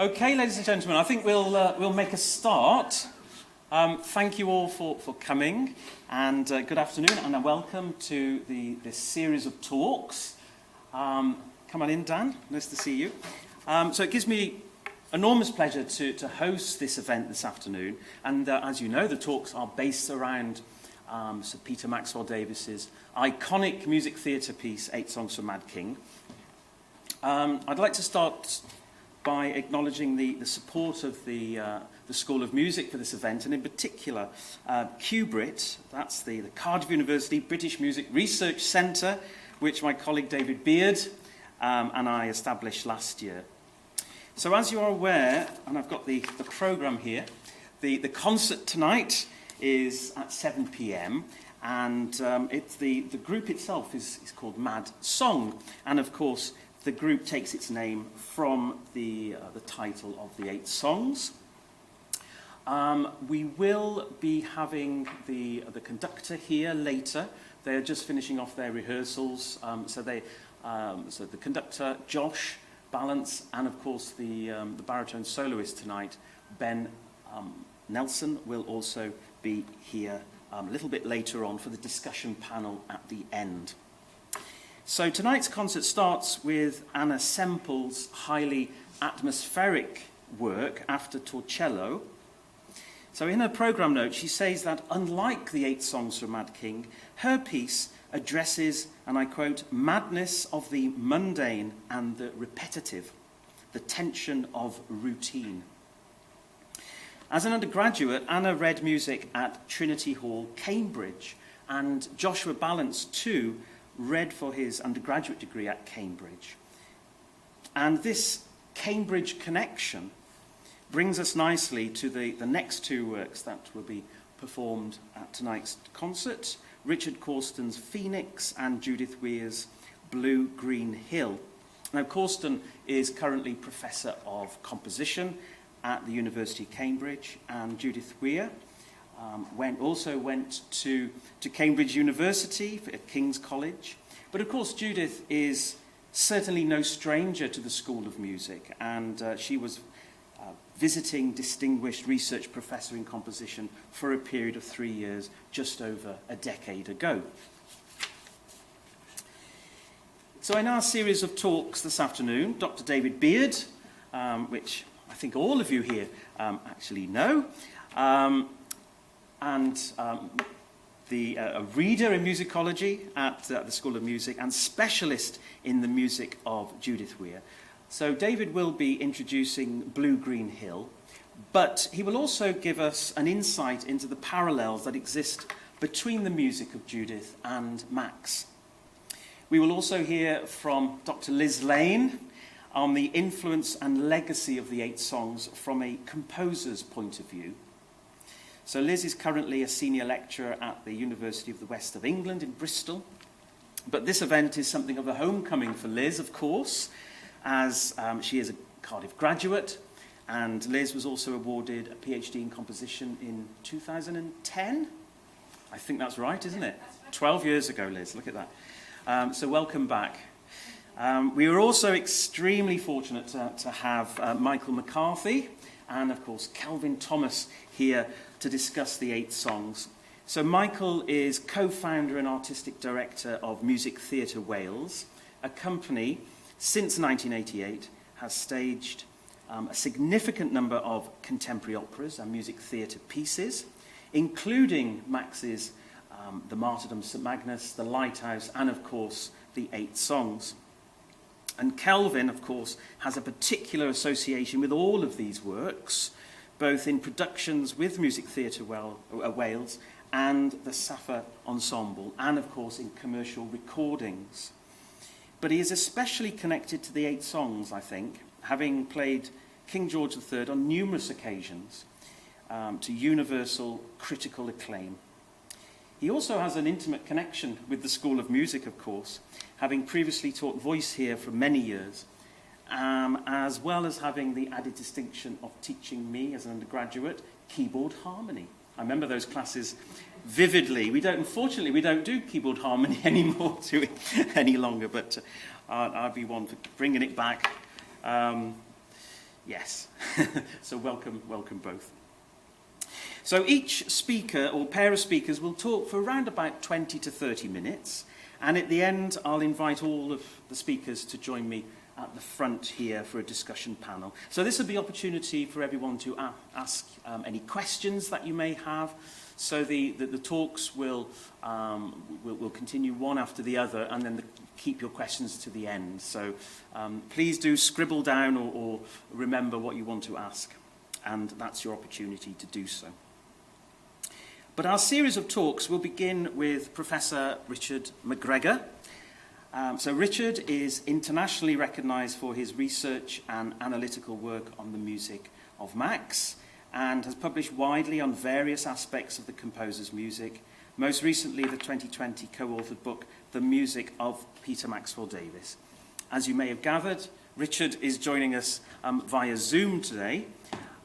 Okay, ladies and gentlemen, I think we'll make a start. Thank you all for coming, and good afternoon, and a welcome to this series of talks. Come on in, Dan. Nice to see you. So it gives me enormous pleasure to host this event this afternoon, and as you know, the talks are based around Sir Peter Maxwell Davies's iconic music theatre piece, 8 Songs for Mad King. I'd like to start by acknowledging the support of the School of Music for this event, and in particular, QBrit, that's the Cardiff University British Music Research Centre, which my colleague David Beard and I established last year. So as you are aware, and I've got the programme here, the concert tonight is at 7 p.m, and it's the group itself is called Mad Song, and of course the group takes its name from the title of the 8 songs. We will be having the conductor here later. They are just finishing off their rehearsals. So the conductor, Josh, Ballance, and of course the baritone soloist tonight, Ben Nelson, will also be here a little bit later on for the discussion panel at the end. So tonight's concert starts with Anna Semple's highly atmospheric work, After Torcello. So in her programme note, she says that unlike the 8 songs from Mad King, her piece addresses, and I quote, madness of the mundane and the repetitive, the tension of routine. As an undergraduate, Anna read music at Trinity Hall, Cambridge, and Joshua Ballance too read for his undergraduate degree at Cambridge. And this Cambridge connection brings us nicely to the next 2 works that will be performed at tonight's concert, Richard Corsten's Phoenix and Judith Weir's Blue Green Hill. Now, Corsten is currently Professor of Composition at the University of Cambridge, and Judith Weir also went to Cambridge University at King's College. But of course, Judith is certainly no stranger to the School of Music, and she was visiting distinguished research professor in composition for a period of 3 years, just over a decade ago. So in our series of talks this afternoon, Dr. David Beard, which I think all of you here actually know, a reader in musicology at the School of Music and specialist in the music of Judith Weir. So David will be introducing Blue Green Hill, but he will also give us an insight into the parallels that exist between the music of Judith and Max. We will also hear from Dr. Liz Lane on the influence and legacy of the 8 songs from a composer's point of view. So Liz is currently a senior lecturer at the University of the West of England in Bristol. But this event is something of a homecoming for Liz, of course, as she is a Cardiff graduate. And Liz was also awarded a PhD in composition in 2010. I think that's right, isn't it? 12 years ago, Liz. Look at that. So welcome back. We were also extremely fortunate to have Michael McCarthy and, of course, Kelvin Thomas here to discuss the 8 songs. So Michael is co-founder and artistic director of Music Theatre Wales, a company since 1988 has staged a significant number of contemporary operas and music theatre pieces, including Max's The Martyrdom of St Magnus, The Lighthouse, and of course the 8 songs. And Kelvin, of course, has a particular association with all of these works, both in productions with Music Theatre Wales and the Safa Ensemble, and of course in commercial recordings. But he is especially connected to the 8 songs, I think, having played King George III on numerous occasions to universal critical acclaim. He also has an intimate connection with the School of Music, of course, having previously taught voice here for many years, as well as having the added distinction of teaching me as an undergraduate keyboard harmony. I remember those classes vividly. Unfortunately, we don't do keyboard harmony anymore, do we, any longer, but I'd be one for bringing it back. Yes. So welcome both. So each speaker or pair of speakers will talk for around about 20 to 30 minutes. And at the end, I'll invite all of the speakers to join me at the front here for a discussion panel. So this will be opportunity for everyone to ask any questions that you may have. So the talks will continue one after the other, and then keep your questions to the end. So please do scribble down or remember what you want to ask, and that's your opportunity to do so. But our series of talks will begin with Professor Richard McGregor. So Richard is internationally recognised for his research and analytical work on the music of Max, and has published widely on various aspects of the composer's music, most recently the 2020 co-authored book, The Music of Peter Maxwell Davies. As you may have gathered, Richard is joining us via Zoom today,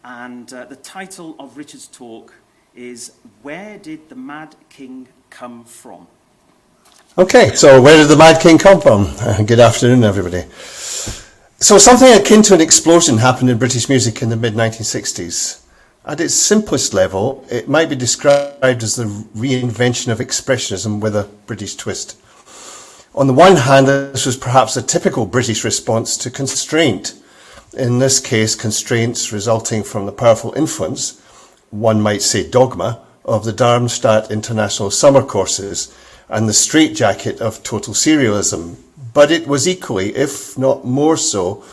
and the title of Richard's talk is Where Did the Mad King Come From? Okay, so where did the Mad King come from? Good afternoon, everybody. So something akin to an explosion happened in British music in the mid-1960s. At its simplest level, it might be described as the reinvention of expressionism with a British twist. On the one hand, this was perhaps a typical British response to constraint. In this case, constraints resulting from the powerful influence, one might say dogma, of the Darmstadt International Summer Courses and the straitjacket of total serialism. But it was equally, if not more so,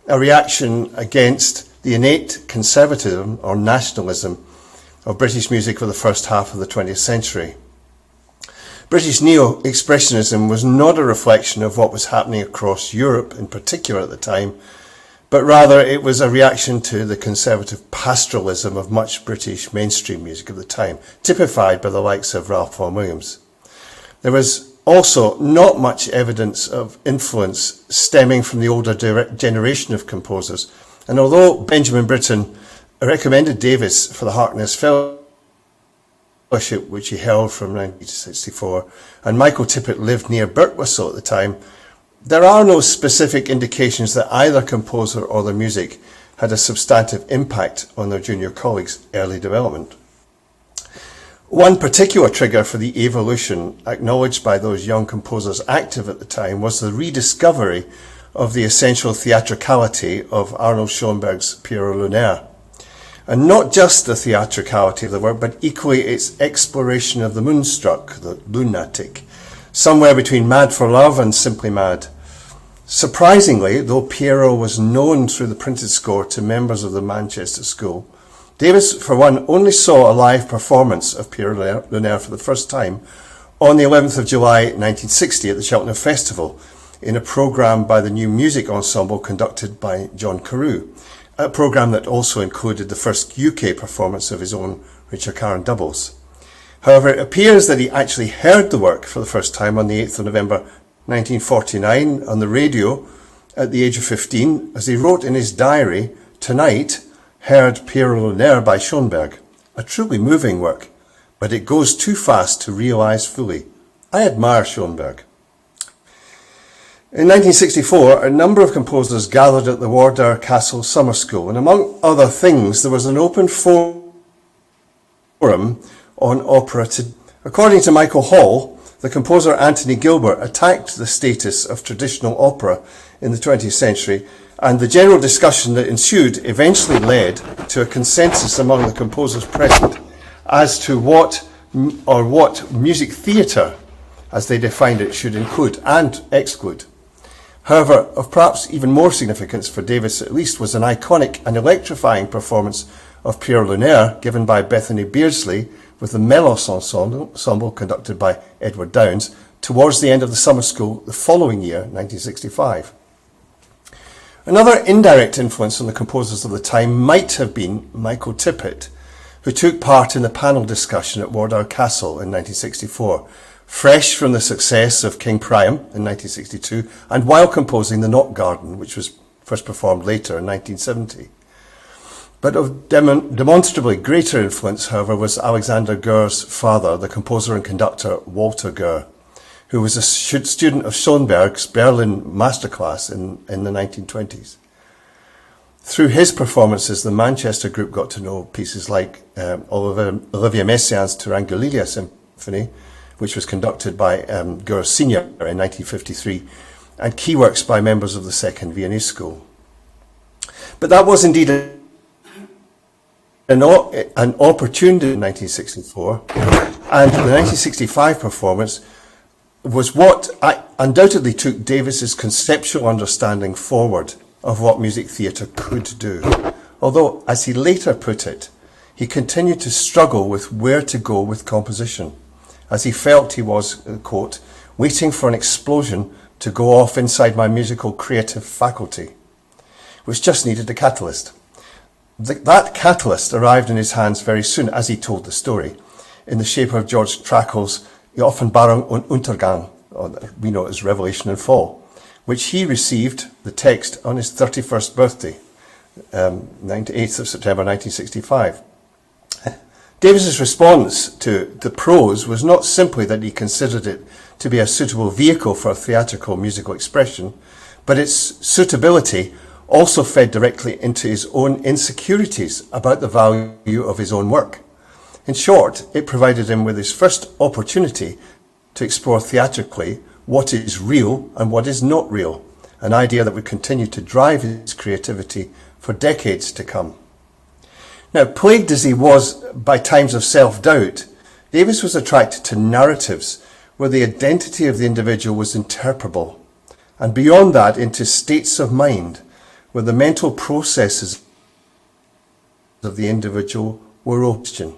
a reaction against the innate conservatism or nationalism of British music for the first half of the 20th century. British neo-expressionism was not a reflection of what was happening across Europe in particular at the time, but rather it was a reaction to the conservative pastoralism of much British mainstream music of the time, typified by the likes of Ralph Vaughan Williams. There was also not much evidence of influence stemming from the older generation of composers, and although Benjamin Britten recommended Davies for the Harkness Fellowship, which he held from 1964, and Michael Tippett lived near Birtwistle at the time, there are no specific indications that either composer or their music had a substantive impact on their junior colleagues' early development. One particular trigger for the evolution acknowledged by those young composers active at the time was the rediscovery of the essential theatricality of Arnold Schoenberg's Pierrot Lunaire. And not just the theatricality of the work, but equally its exploration of the moonstruck, the lunatic, somewhere between Mad for Love and Simply Mad. Surprisingly, though Pierrot was known through the printed score to members of the Manchester School, Davies, for one, only saw a live performance of Pierrot Lunaire for the first time on the 11th of July 1960 at the Cheltenham Festival in a programme by the New Music Ensemble conducted by John Carew, a programme that also included the first UK performance of his own Richard Caron doubles. However, it appears that he actually heard the work for the first time on the 8th of November 1949 on the radio at the age of 15, as he wrote in his diary, "Tonight, heard Pierrot Lunaire by Schoenberg, a truly moving work, but it goes too fast to realise fully. I admire Schoenberg." In 1964, a number of composers gathered at the Wardour Castle Summer School, and among other things, there was an open forum on opera. According to Michael Hall, the composer Anthony Gilbert attacked the status of traditional opera in the 20th century, and the general discussion that ensued eventually led to a consensus among the composers present as to what music theatre, as they defined it, should include and exclude. However, of perhaps even more significance for Davies at least was an iconic and electrifying performance of Pierrot Lunaire given by Bethany Beardsley with the Melos Ensemble conducted by Edward Downes towards the end of the summer school the following year, 1965. Another indirect influence on the composers of the time might have been Michael Tippett, who took part in the panel discussion at Wardour Castle in 1964, fresh from the success of King Priam in 1962 and while composing the Knot Garden, which was first performed later in 1970. But of demonstrably greater influence, however, was Alexander Goer's father, the composer and conductor Walter Goer, who was a student of Schoenberg's Berlin masterclass in the 1920s. Through his performances, the Manchester group got to know pieces like Olivier Messiaen's Turangalila Symphony, which was conducted by Gurs Senior in 1953, and key works by members of the Second Viennese School. But that was indeed an opportunity in 1964, and the 1965 performance was what undoubtedly took Davis's conceptual understanding forward of what music theatre could do. Although, as he later put it, he continued to struggle with where to go with composition, as he felt he was, quote, waiting for an explosion to go off inside my musical creative faculty, which just needed a catalyst. That catalyst arrived in his hands very soon, as he told the story, in the shape of George Trakhl's Offenbarung und Untergang, or we know it as Revelation and Fall, which he received, the text, on his 31st birthday, 8th of September 1965. Davis's response to the prose was not simply that he considered it to be a suitable vehicle for theatrical musical expression, but its suitability also fed directly into his own insecurities about the value of his own work. In short, it provided him with his first opportunity to explore theatrically what is real and what is not real, an idea that would continue to drive his creativity for decades to come. Now, plagued as he was by times of self-doubt, Davis was attracted to narratives where the identity of the individual was interpretable, and beyond that into states of mind where the mental processes of the individual were open.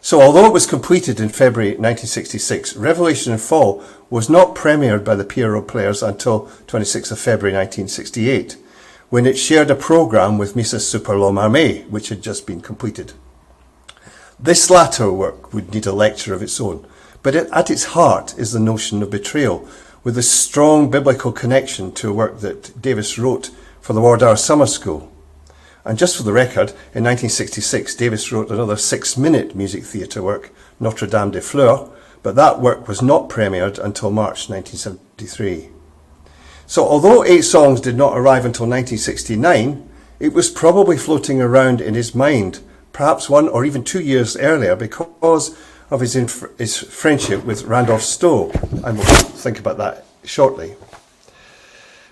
So although it was completed in February 1966, Revelation and Fall was not premiered by the Pierrot Players until 26th of February 1968, when it shared a programme with Missa Super L'Homme Armé, which had just been completed. This latter work would need a lecture of its own, but at its heart is the notion of betrayal, with a strong biblical connection to a work that Davis wrote for the Wardour Summer School. And just for the record, in 1966, Davis wrote another 6-minute music theatre work, Notre Dame des Fleurs, but that work was not premiered until March 1973. So although 8 songs did not arrive until 1969, it was probably floating around in his mind, perhaps 1 or even 2 years earlier, because of his friendship with Randolph Stowe, and we'll think about that shortly.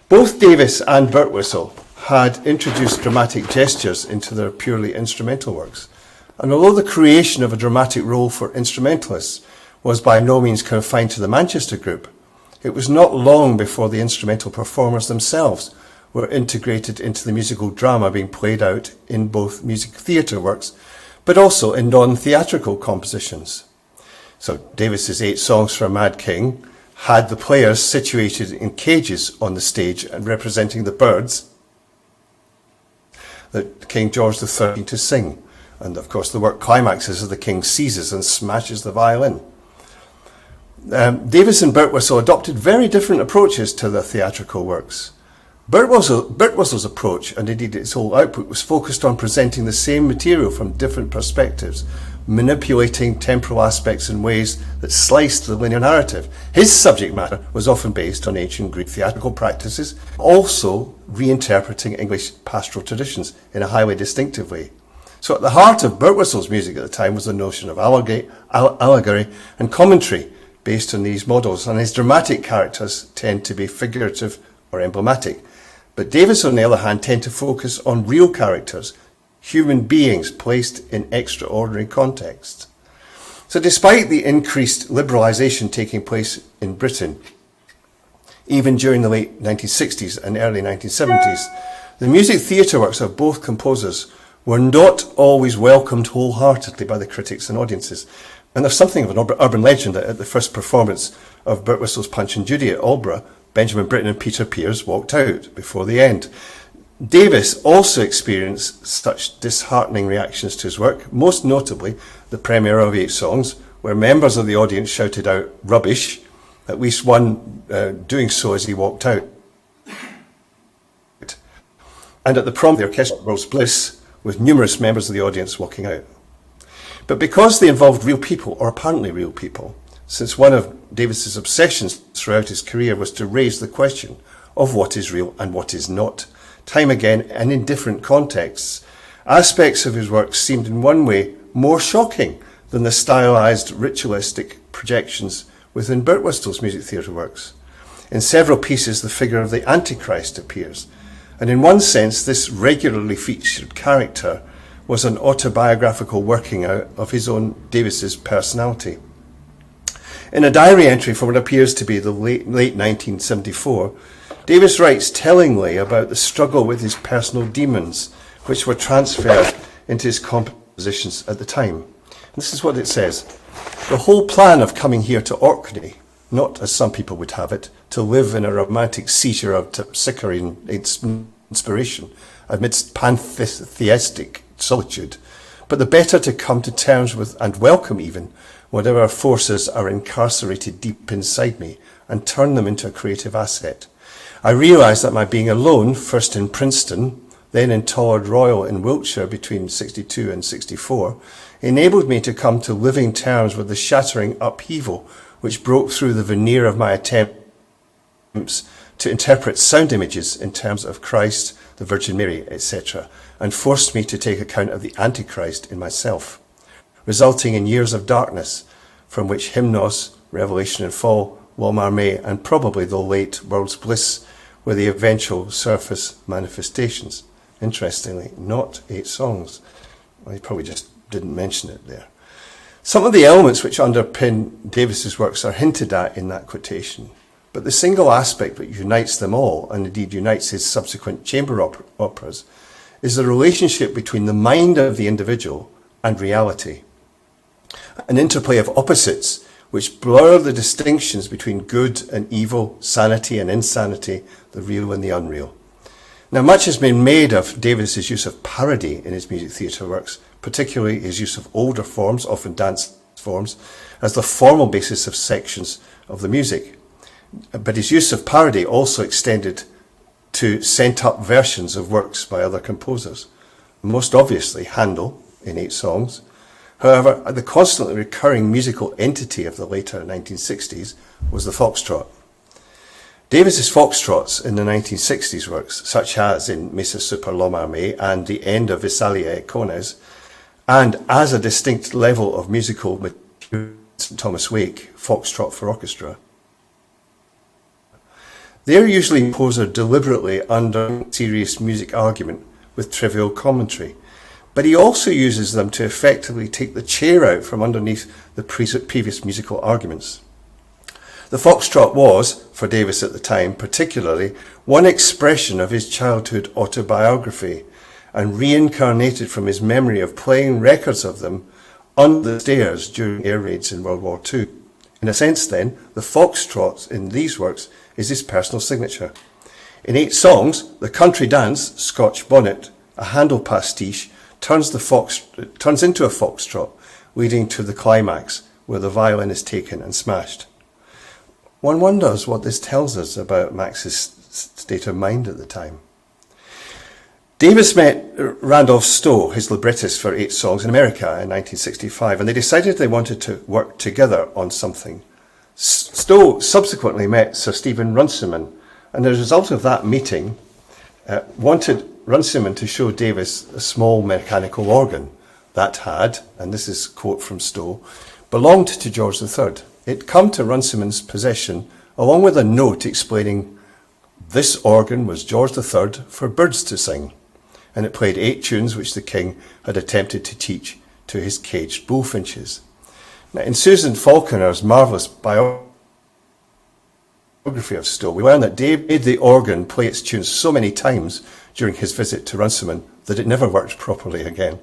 Both Davis and Birtwistle had introduced dramatic gestures into their purely instrumental works. And although the creation of a dramatic role for instrumentalists was by no means confined to the Manchester group, it was not long before the instrumental performers themselves were integrated into the musical drama being played out in both music theatre works, but also in non-theatrical compositions. So Davis's 8 songs for a Mad King had the players situated in cages on the stage and representing the birds that King George III to sing. And of course the work climaxes as the king seizes and smashes the violin. Davis and Birtwistle adopted very different approaches to their theatrical works. Birtwistle's approach, and indeed its whole output, was focused on presenting the same material from different perspectives, manipulating temporal aspects in ways that sliced the linear narrative. His subject matter was often based on ancient Greek theatrical practices, also reinterpreting English pastoral traditions in a highly distinctive way. So at the heart of Birtwistle's music at the time was the notion of allegory and commentary based on these models, and his dramatic characters tend to be figurative or emblematic. But Davis, on the other hand, tend to focus on real characters, human beings placed in extraordinary contexts. So despite the increased liberalisation taking place in Britain, even during the late 1960s and early 1970s, the music theatre works of both composers were not always welcomed wholeheartedly by the critics and audiences. And there's something of an urban legend that at the first performance of Birtwistle's Punch and Judy at Aldeburgh, Benjamin Britten and Peter Pears walked out before the end. Davis also experienced such disheartening reactions to his work, most notably the premiere of 8 songs, where members of the audience shouted out "rubbish," at least one doing so as he walked out. And at the prom, the orchestra rose bliss, with numerous members of the audience walking out. But because they involved real people, or apparently real people, since one of Davis's obsessions throughout his career was to raise the question of what is real and what is not, time again and in different contexts, aspects of his work seemed in one way more shocking than the stylised ritualistic projections within Birtwistle's music theatre works. In several pieces, the figure of the Antichrist appears, and in one sense, this regularly featured character was an autobiographical working out of his own Davis's personality. In a diary entry from what appears to be the late 1974, Davis writes tellingly about the struggle with his personal demons, which were transferred into his compositions at the time. And this is what it says. The whole plan of coming here to Orkney, not as some people would have it, to live in a romantic seizure of Terpsichorean inspiration amidst pantheistic solitude, but the better to come to terms with and welcome even whatever forces are incarcerated deep inside me and turn them into a creative asset. I realised that my being alone, first in Princeton, then in Tollard Royal in Wiltshire between 62 and 64, enabled me to come to living terms with the shattering upheaval which broke through the veneer of my attempts to interpret sound images in terms of Christ, the Virgin Mary, etc., and forced me to take account of the Antichrist in myself, resulting in years of darkness, from which Hymnos, Revelation and Fall, Walmarmé, and probably the late World's Bliss were the eventual surface manifestations. Interestingly, not 8 songs. Well, he probably just didn't mention it there. Some of the elements which underpin Davis's works are hinted at in that quotation, but the single aspect that unites them all, and indeed unites his subsequent chamber operas, is the relationship between the mind of the individual and reality. An interplay of opposites which blur the distinctions between good and evil, sanity and insanity, the real and the unreal. Now, much has been made of Davis's use of parody in his music theatre works, particularly his use of older forms, often dance forms, as the formal basis of sections of the music. But his use of parody also extended to sent-up versions of works by other composers, most obviously Handel in 8 songs. However, the constantly recurring musical entity of the later 1960s was the foxtrot. Davis's foxtrots in the 1960s works, such as in Messa Super Lomarmé and the end of Visalia Econes, and as a distinct level of musical material, St. Thomas Wake, Foxtrot for Orchestra, they are usually composer deliberately under serious music argument with trivial commentary, but he also uses them to effectively take the chair out from underneath the previous musical arguments. The foxtrot was, for Davis at the time particularly, one expression of his childhood autobiography, and reincarnated from his memory of playing records of them under the stairs during air raids in World War II. In a sense, then, the foxtrot in these works is his personal signature. In 8 songs, the country dance, Scotch Bonnet, a Handel pastiche, turns into a foxtrot, leading to the climax, where the violin is taken and smashed. One wonders what this tells us about Max's state of mind at the time. Davis met Randolph Stowe, his librettist for 8 songs, in America in 1965, and they decided they wanted to work together on something. Stowe subsequently met Sir Stephen Runciman, and as a result of that meeting, wanted Runciman to show Davis a small mechanical organ that had, and this is a quote from Stowe, belonged to George III. It come to Runciman's possession along with a note explaining this organ was George III for birds to sing, and it played 8 tunes which the king had attempted to teach to his caged bullfinches. Now, in Susan Falconer's marvellous biography of Stowe, we learn that Dave made the organ play its tunes so many times during his visit to Runciman that it never worked properly again.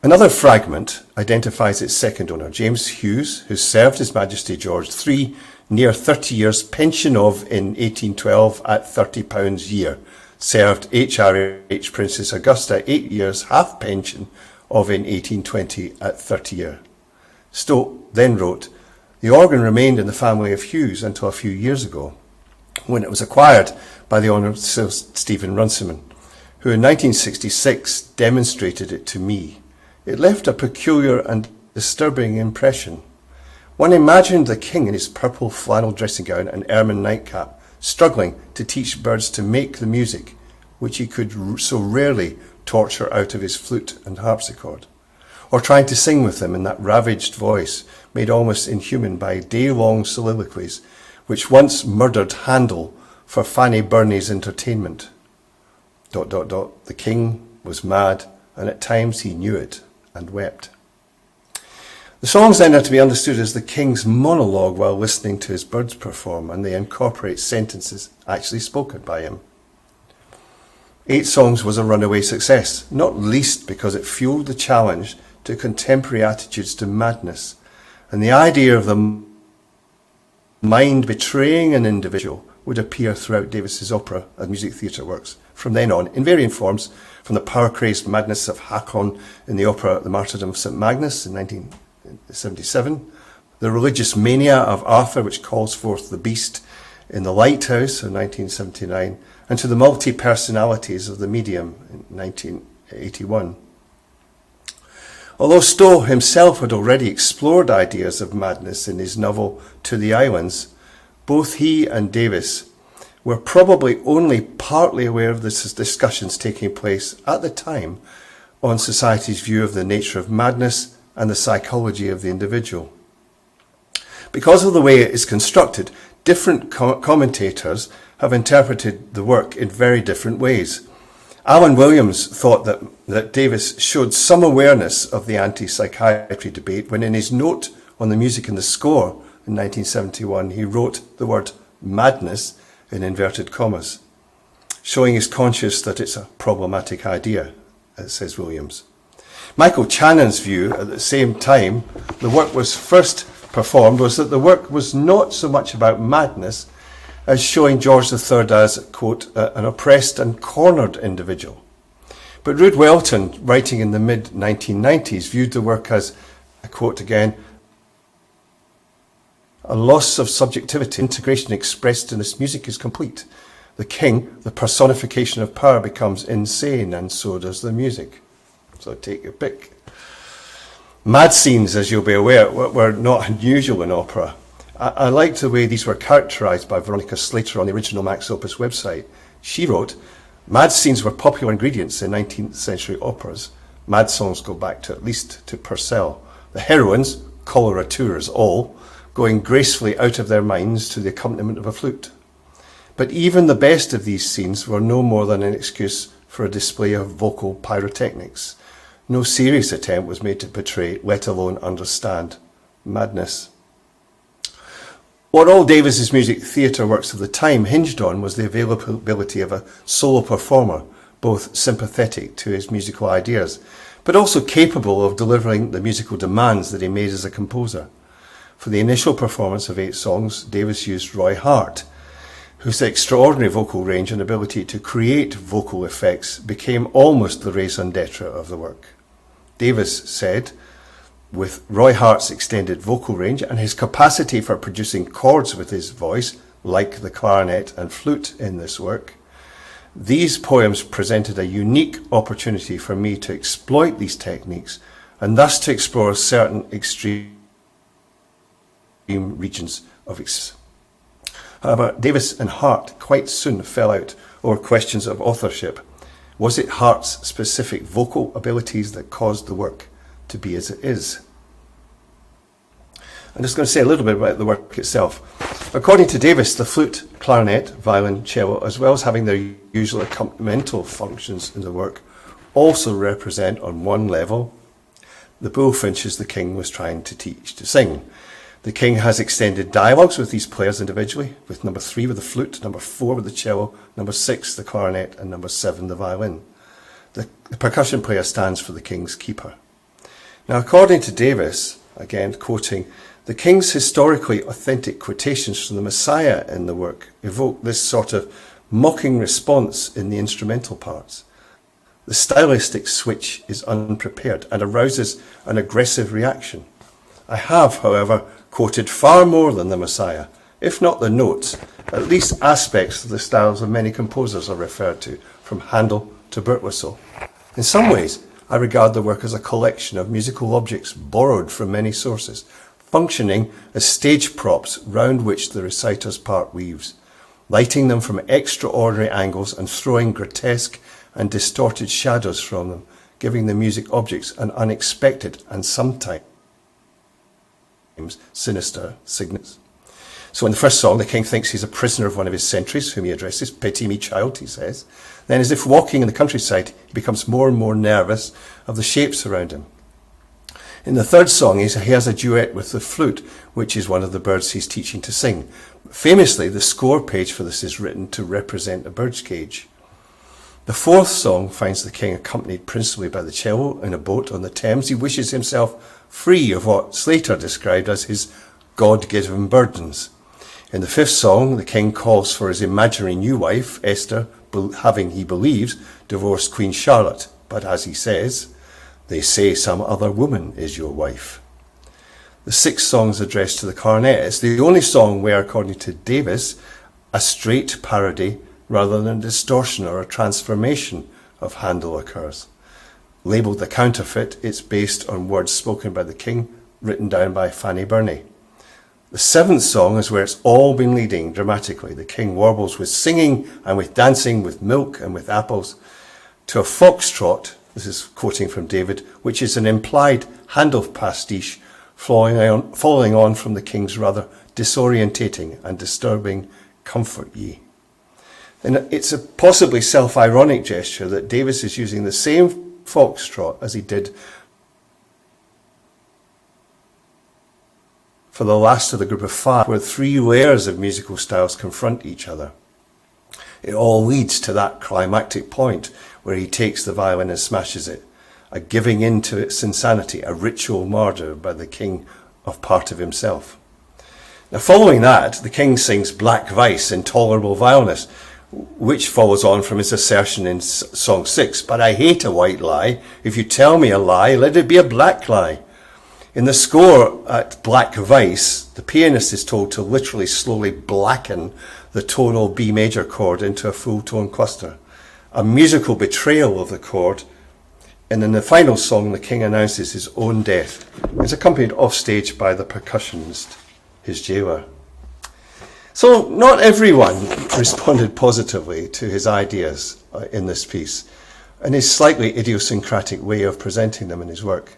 Another fragment identifies its second owner, James Hughes, who served His Majesty George III near 30 years pension of in 1812 at £30 a year, served HRH Princess Augusta 8 years half pension of in 1820 at 30 year. Stowe then wrote, the organ remained in the family of Hughes until a few years ago, when it was acquired by the Honourable Sir Stephen Runciman, who in 1966 demonstrated it to me. It left a peculiar and disturbing impression. One imagined the king in his purple flannel dressing gown and ermine nightcap, struggling to teach birds to make the music which he could so rarely torture out of his flute and harpsichord, or trying to sing with him in that ravaged voice made almost inhuman by day-long soliloquies which once murdered Handel for Fanny Burney's entertainment. ... The king was mad, and at times he knew it and wept. The songs then are to be understood as the king's monologue while listening to his birds perform, and they incorporate sentences actually spoken by him. 8 Songs was a runaway success, not least because it fueled the challenge to contemporary attitudes to madness, and the idea of the mind betraying an individual would appear throughout Davis's opera and music theatre works from then on, in varying forms, from the power-crazed madness of Hakon in the opera The Martyrdom of St Magnus in 1977, the religious mania of Arthur, which calls forth the beast in The Lighthouse in 1979, and to the multi-personalities of The Medium in 1981. Although Stowe himself had already explored ideas of madness in his novel To the Islands, both he and Davis were probably only partly aware of the discussions taking place at the time on society's view of the nature of madness and the psychology of the individual. Because of the way it is constructed, different commentators have interpreted the work in very different ways. Alan Williams thought that Davis showed some awareness of the anti-psychiatry debate when in his note on the music and the score in 1971 he wrote the word madness in inverted commas, showing his conscience that it's a problematic idea, says Williams. Michael Channon's view at the same time the work was first performed was that the work was not so much about madness as showing George III as, quote, an oppressed and cornered individual. But Rude Welton, writing in the mid-1990s, viewed the work as, I quote again, a loss of subjectivity. Integration expressed in this music is complete. The king, the personification of power, becomes insane, and so does the music. So take your pick. Mad scenes, as you'll be aware, were not unusual in opera. I liked the way these were characterised by Veronica Slater on the original Max Opus website. She wrote, mad scenes were popular ingredients in 19th century operas. Mad songs go back to at least to Purcell. The heroines, coloratures all, going gracefully out of their minds to the accompaniment of a flute. But even the best of these scenes were no more than an excuse for a display of vocal pyrotechnics. No serious attempt was made to portray, let alone understand, madness. What all Davis's music theatre works of the time hinged on was the availability of a solo performer, both sympathetic to his musical ideas, but also capable of delivering the musical demands that he made as a composer. For the initial performance of 8 songs, Davis used Roy Hart, whose extraordinary vocal range and ability to create vocal effects became almost the raison d'etre of the work. Davis said, with Roy Hart's extended vocal range and his capacity for producing chords with his voice, like the clarinet and flute in this work, these poems presented a unique opportunity for me to exploit these techniques and thus to explore certain extreme regions of experience. However, Davis and Hart quite soon fell out over questions of authorship. Was it Hart's specific vocal abilities that caused the work to be as it is? I'm just going to say a little bit about the work itself. According to Davis, the flute, clarinet, violin, cello, as well as having their usual accompanimental functions in the work, also represent on one level the bullfinches the king was trying to teach to sing. The king has extended dialogues with these players individually, with number 3 with the flute, number 4 with the cello, number 6 the clarinet, and number 7 the violin. The percussion player stands for the king's keeper. Now, according to Davis, again quoting, the king's historically authentic quotations from the Messiah in the work evoke this sort of mocking response in the instrumental parts. The stylistic switch is unprepared and arouses an aggressive reaction. I have, however, quoted far more than the Messiah, if not the notes, at least aspects of the styles of many composers are referred to, from Handel to Birtwistle. In some ways, I regard the work as a collection of musical objects borrowed from many sources, functioning as stage props round which the reciter's part weaves. lighting them from extraordinary angles and throwing grotesque and distorted shadows from them, giving the music objects an unexpected and sometimes sinister significance. So in the first song, the king thinks he's a prisoner of one of his sentries, whom he addresses. "Pity me, child," he says. Then, as if walking in the countryside, he becomes more and more nervous of the shapes around him. In the third song, he has a duet with the flute, which is one of the birds he's teaching to sing. Famously, the score page for this is written to represent a bird's cage. The fourth song finds the king accompanied principally by the cello in a boat on the Thames. He wishes himself free of what Slater described as his God-given burdens. In the fifth song, the king calls for his imaginary new wife, Esther, having, he believes, divorced Queen Charlotte. But as he says, "They say some other woman is your wife." The sixth song is addressed to the cornet. It's the only song where, according to Davis, a straight parody rather than a distortion or a transformation of Handel occurs. Labelled the counterfeit, it's based on words spoken by the king, written down by Fanny Burney. The seventh song is where it's all been leading dramatically. The king warbles with singing and with dancing, with milk and with apples, to a foxtrot, this is quoting from David, which is an implied Handel pastiche following on from the king's rather disorientating and disturbing "Comfort Ye." And it's a possibly self-ironic gesture that Davis is using the same foxtrot as he did for the last of the group of five, where three layers of musical styles confront each other. It all leads to that climactic point where he takes the violin and smashes it, a giving in to its insanity, a ritual murder by the king of part of himself. Now, following that, the king sings "Black Vice, Intolerable Vileness," which follows on from his assertion in Song 6, "But I hate a white lie. If you tell me a lie, let it be a black lie." In the score at Black Vice, the pianist is told to literally slowly blacken the tonal B major chord into a full tone cluster, a musical betrayal of the chord. And in the final song, the king announces his own death. It's accompanied offstage by the percussionist, his jailer. So not everyone responded positively to his ideas in this piece and his slightly idiosyncratic way of presenting them in his work.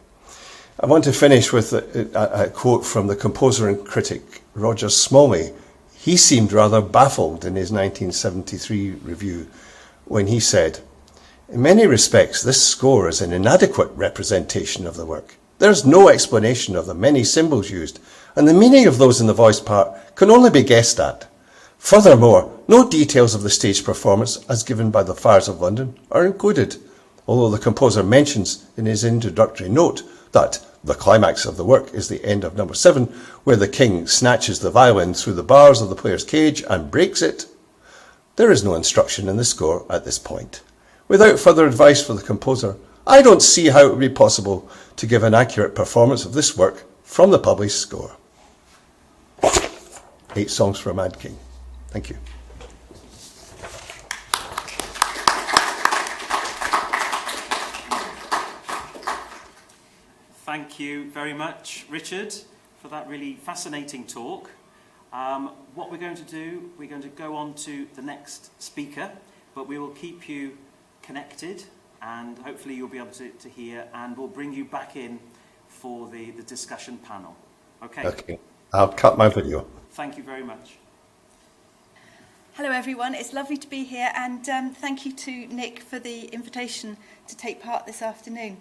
I want to finish with a quote from the composer and critic Roger Smalley. He seemed rather baffled in his 1973 review when he said, "In many respects, this score is an inadequate representation of the work. There's no explanation of the many symbols used, and the meaning of those in the voice part can only be guessed at. Furthermore, no details of the stage performance, as given by the Fires of London, are included, although the composer mentions in his introductory note that the climax of the work is the end of number 7, where the king snatches the violin through the bars of the player's cage and breaks it. There is no instruction in the score at this point. Without further advice for the composer, I don't see how it would be possible to give an accurate performance of this work from the published score." 8 songs for a Mad King. Thank you. Thank you very much, Richard, for that really fascinating talk. What we're going to do, we're going to go on to the next speaker, but we will keep you connected and hopefully you'll be able to hear, and we'll bring you back in for the discussion panel. Okay? Okay. I'll cut my video. Thank you very much. Hello everyone, it's lovely to be here, and thank you to Nick for the invitation to take part this afternoon.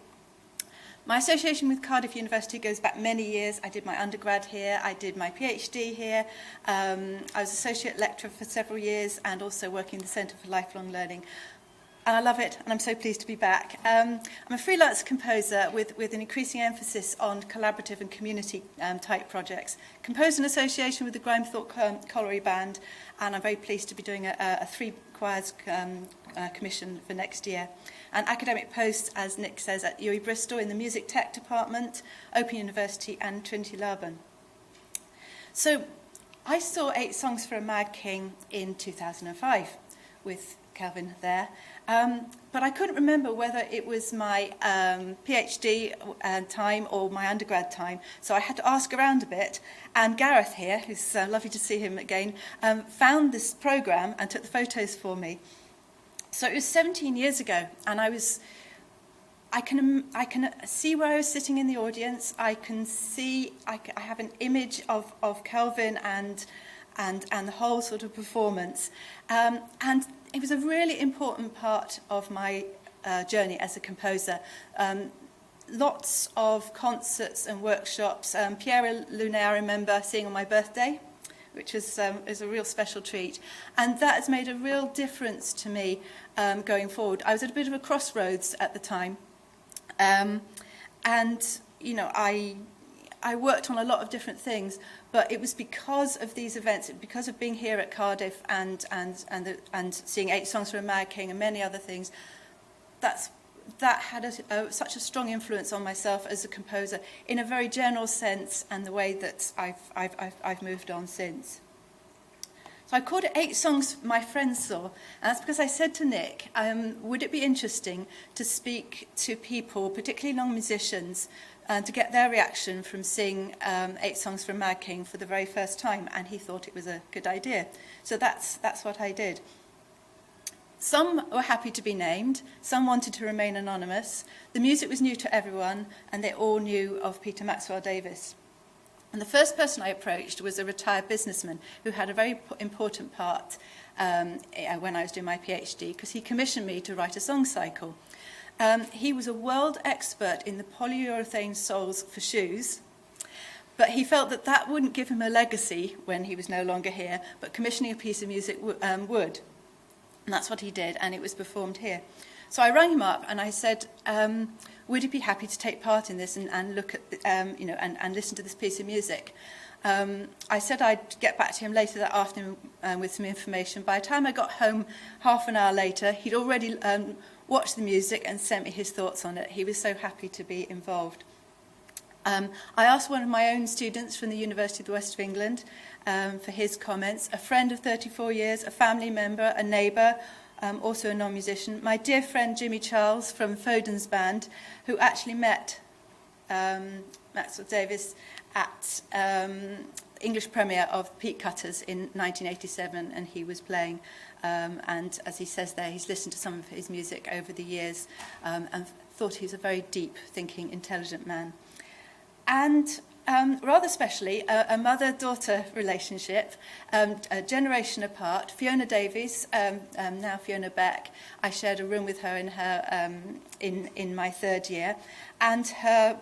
My association with Cardiff University goes back many years. I did my undergrad here, I did my PhD here, I was associate lecturer for several years and also working in the Centre for Lifelong Learning. And I love it, and I'm so pleased to be back. I'm a freelance composer with an increasing emphasis on collaborative and community type projects. Composed in association with the Grimethorpe Colliery Band, and I'm very pleased to be doing a 3 choirs commission for next year. And academic posts, as Nick says, at UWE Bristol in the Music Tech Department, Open University and Trinity Laban. So I saw 8 Songs for a Mad King in 2005 with Kelvin there. But I couldn't remember whether it was my PhD time or my undergrad time, so I had to ask around a bit. And Gareth here, who's lovely to see him again, found this programme and took the photos for me. So it was 17 years ago, and I can see where I was sitting in the audience. I have an image of Kelvin and the whole sort of performance. And it was a really important part of my journey as a composer. Lots of concerts and workshops. Pierre Lunet, I remember seeing on my birthday, which is a real special treat. And that has made a real difference to me going forward. I was at a bit of a crossroads at the time. And, you know, I worked on a lot of different things, but it was because of these events, because of being here at Cardiff and seeing 8 Songs for a Mad King and many other things, that had such a strong influence on myself as a composer in a very general sense, and the way that I've moved on since. So I called it 8 Songs My Friends Saw, and that's because I said to Nick, would it be interesting to speak to people, particularly young musicians, to get their reaction from seeing 8 Songs for a Mad King for the very first time, and he thought it was a good idea. So that's what I did. Some were happy to be named, some wanted to remain anonymous. The music was new to everyone, and they all knew of Peter Maxwell Davies. And the first person I approached was a retired businessman who had a very important part when I was doing my PhD, because he commissioned me to write a song cycle. He was a world expert in the polyurethane soles for shoes, but he felt that wouldn't give him a legacy when he was no longer here, but commissioning a piece of music would. And that's what he did, and it was performed here. So I rang him up and I said, would he be happy to take part in this and look at, and listen to this piece of music? I said I'd get back to him later that afternoon with some information. By the time I got home half an hour later, he'd already watched the music and sent me his thoughts on it. He was so happy to be involved. I asked one of my own students from the University of the West of England for his comments, a friend of 34 years, a family member, a neighbour, also a non-musician, my dear friend Jimmy Charles from Foden's band, who actually met Maxwell Davies at English premiere of Peat Cutters in 1987, and he was playing, and as he says there, he's listened to some of his music over the years and thought he was a very deep thinking, intelligent man. And rather specially, a mother-daughter relationship, a generation apart. Fiona Davies, now Fiona Beck, I shared a room with her in my third year, and her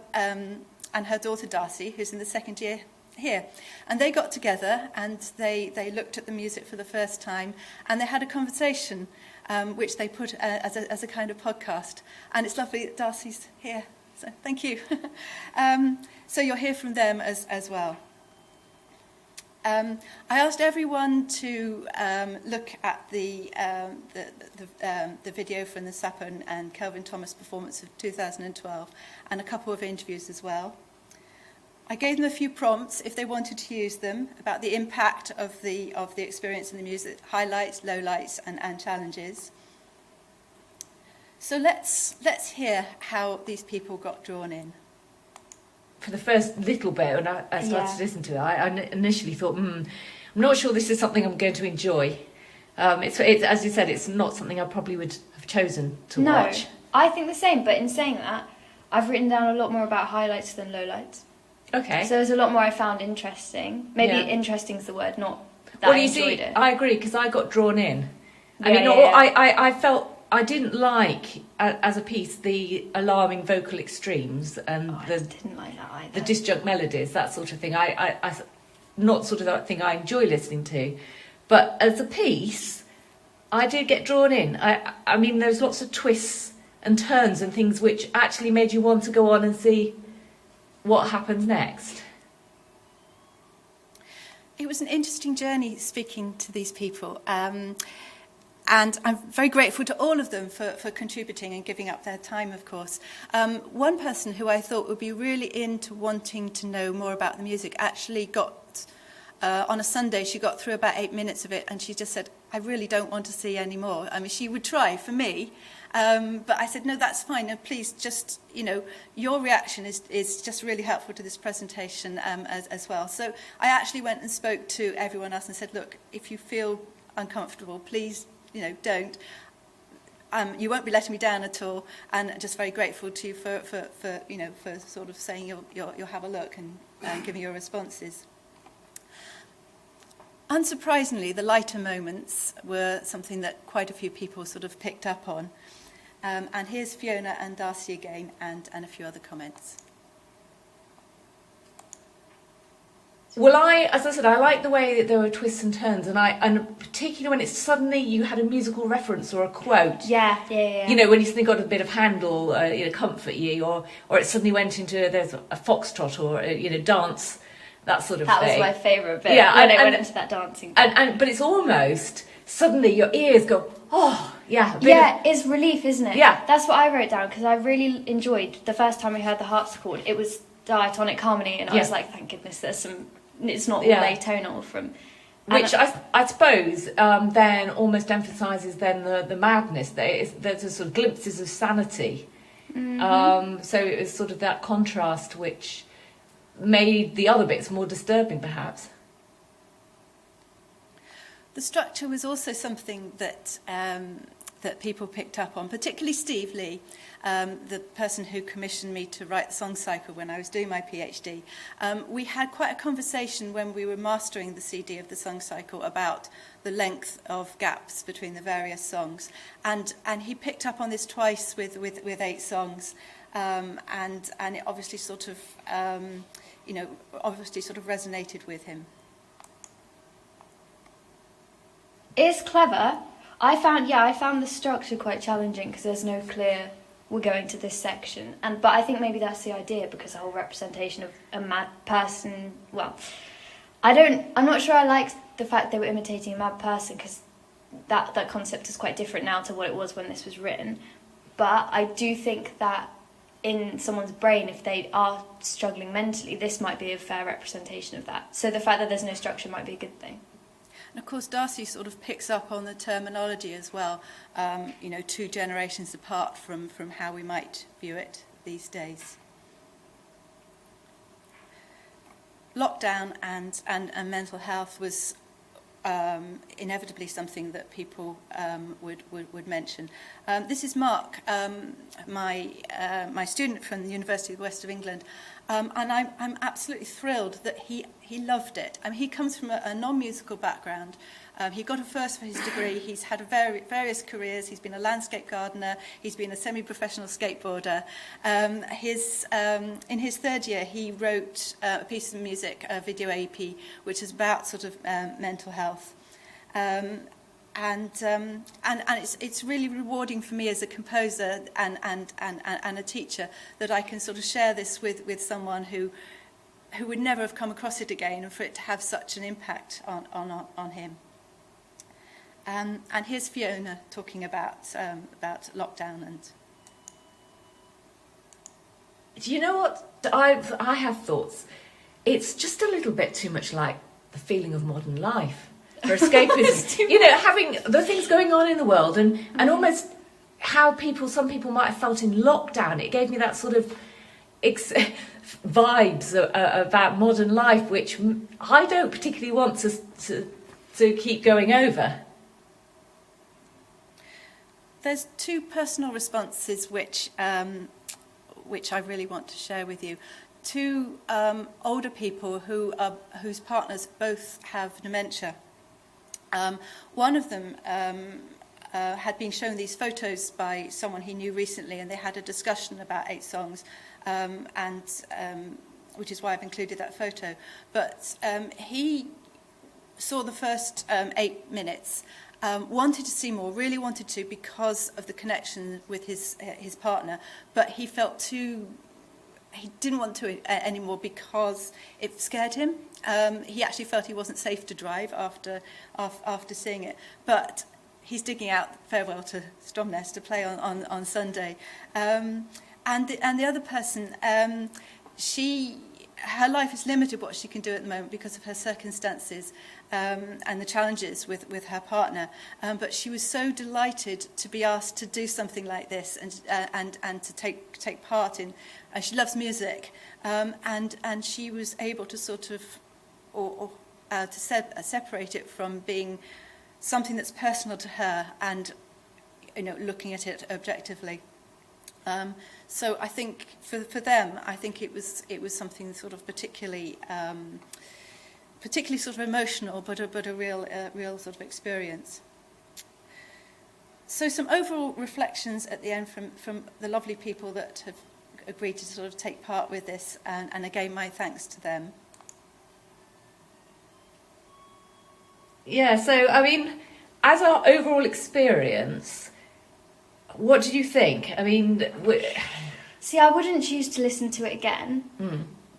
daughter Darcy, who's in the second year here. And they got together and they looked at the music for the first time, and they had a conversation which they put as a kind of podcast. And it's lovely that Darcy's here. So thank you. So you'll hear from them as well. I asked everyone to look at the video from the Sapper and Kelvin Thomas performance of 2012, and a couple of interviews as well. I gave them a few prompts if they wanted to use them about the impact of the experience in the music, highlights, lowlights, and challenges. So let's hear how these people got drawn in. For the first little bit, when I started to listen to it, I initially thought, I'm not sure this is something I'm going to enjoy. It's as you said, it's not something I probably would have chosen to watch. No, I think the same, but in saying that, I've written down a lot more about highlights than lowlights. Okay. So there's a lot more I found interesting. Maybe interesting is the word, not that I enjoyed it. I agree, because I got drawn in. I felt I didn't like, as a piece, the alarming vocal extremes and I didn't like that either. The disjunct melodies, that sort of thing. I not sort of that thing I enjoy listening to, but as a piece, I did get drawn in. I mean, there's lots of twists and turns and things which actually made you want to go on and see what happens next. It was an interesting journey speaking to these people. And I'm very grateful to all of them for contributing and giving up their time, of course. One person who I thought would be really into wanting to know more about the music actually got on a Sunday, she got through about 8 minutes of it, and she just said, I really don't want to see any more. I mean, she would try for me, but I said, no, that's fine. No, please, just, your reaction is just really helpful to this presentation as well. So I actually went and spoke to everyone else and said, look, if you feel uncomfortable, please, don't. You won't be letting me down at all, and just very grateful to you for sort of saying you'll have a look and giving your responses. Unsurprisingly, the lighter moments were something that quite a few people sort of picked up on. And here's Fiona and Darcy again, and a few other comments. Well, as I said, I like the way that there were twists and turns, and particularly when it's suddenly you had a musical reference or a quote. Yeah. When you suddenly got a bit of Handel, comfort you, or it suddenly went into there's a foxtrot or dance. That sort of thing. That was my favourite bit, when I went into that dancing bit. But it's almost, suddenly your ears go, oh, yeah. It's relief, isn't it? Yeah. That's what I wrote down, because I really enjoyed the first time we heard the harpsichord. It was diatonic harmony, and I was like, thank goodness there's some, it's not all atonal from... Which I suppose then almost emphasises then the madness. There's a sort of glimpses of sanity. Mm-hmm. So it was sort of that contrast which made the other bits more disturbing, perhaps. The structure was also something that that people picked up on, particularly Steve Lee, the person who commissioned me to write the song cycle when I was doing my PhD. We had quite a conversation when we were mastering the CD of the song cycle about the length of gaps between the various songs, and he picked up on this twice with 8 songs, and it obviously sort of resonated with him. It's clever. I found the structure quite challenging because there's no clear we're going to this section, but I think maybe that's the idea, because the whole representation of a mad person. Well, I'm not sure I like the fact they were imitating a mad person, because that concept is quite different now to what it was when this was written. But I do think that in someone's brain, if they are struggling mentally, this might be a fair representation of that. So the fact that there's no structure might be a good thing. And of course, Darcy sort of picks up on the terminology as well, 2 generations apart from how we might view it these days. Lockdown and mental health was inevitably something that people would mention. This is Mark, my student from the University of the West of England, and I'm absolutely thrilled that he loved it. I mean, he comes from a non-musical background. He got a first for his degree. He's had various careers. He's been a landscape gardener. He's been a semi-professional skateboarder. In his 3rd year, he wrote a piece of music, a video EP, which is about sort of mental health. And it's really rewarding for me as a composer and a teacher that I can sort of share this with someone who would never have come across it again, and for it to have such an impact on him. And here's Fiona talking about lockdown. And do you know what? I have thoughts. It's just a little bit too much like the feeling of modern life for escapism. Having the things going on in the world, and almost how some people might have felt in lockdown. It gave me that sort of vibes about modern life, which I don't particularly want to keep going over. There's 2 personal responses which I really want to share with you. 2 older people whose partners both have dementia. One of them had been shown these photos by someone he knew recently, and they had a discussion about 8 songs, which is why I've included that photo. But he saw the first 8 minutes, wanted to see more, really wanted to, because of the connection with his partner, but he felt he didn't want to anymore because it scared him. He actually felt he wasn't safe to drive after seeing it. But he's digging out Farewell to Stromness to play on Sunday. And the other person, she her life is limited what she can do at the moment because of her circumstances and the challenges with her partner. But she was so delighted to be asked to do something like this and to take part in. She loves music, and she was able to sort of separate it from being something that's personal to her and looking at it objectively. So I think for them, I think it was something sort of particularly sort of emotional, but a real sort of experience. So some overall reflections at the end from the lovely people that have agreed to sort of take part with this, and again my thanks to them. Yeah, so I mean, as our overall experience, what did you think? I mean, see, I wouldn't choose to listen to it again,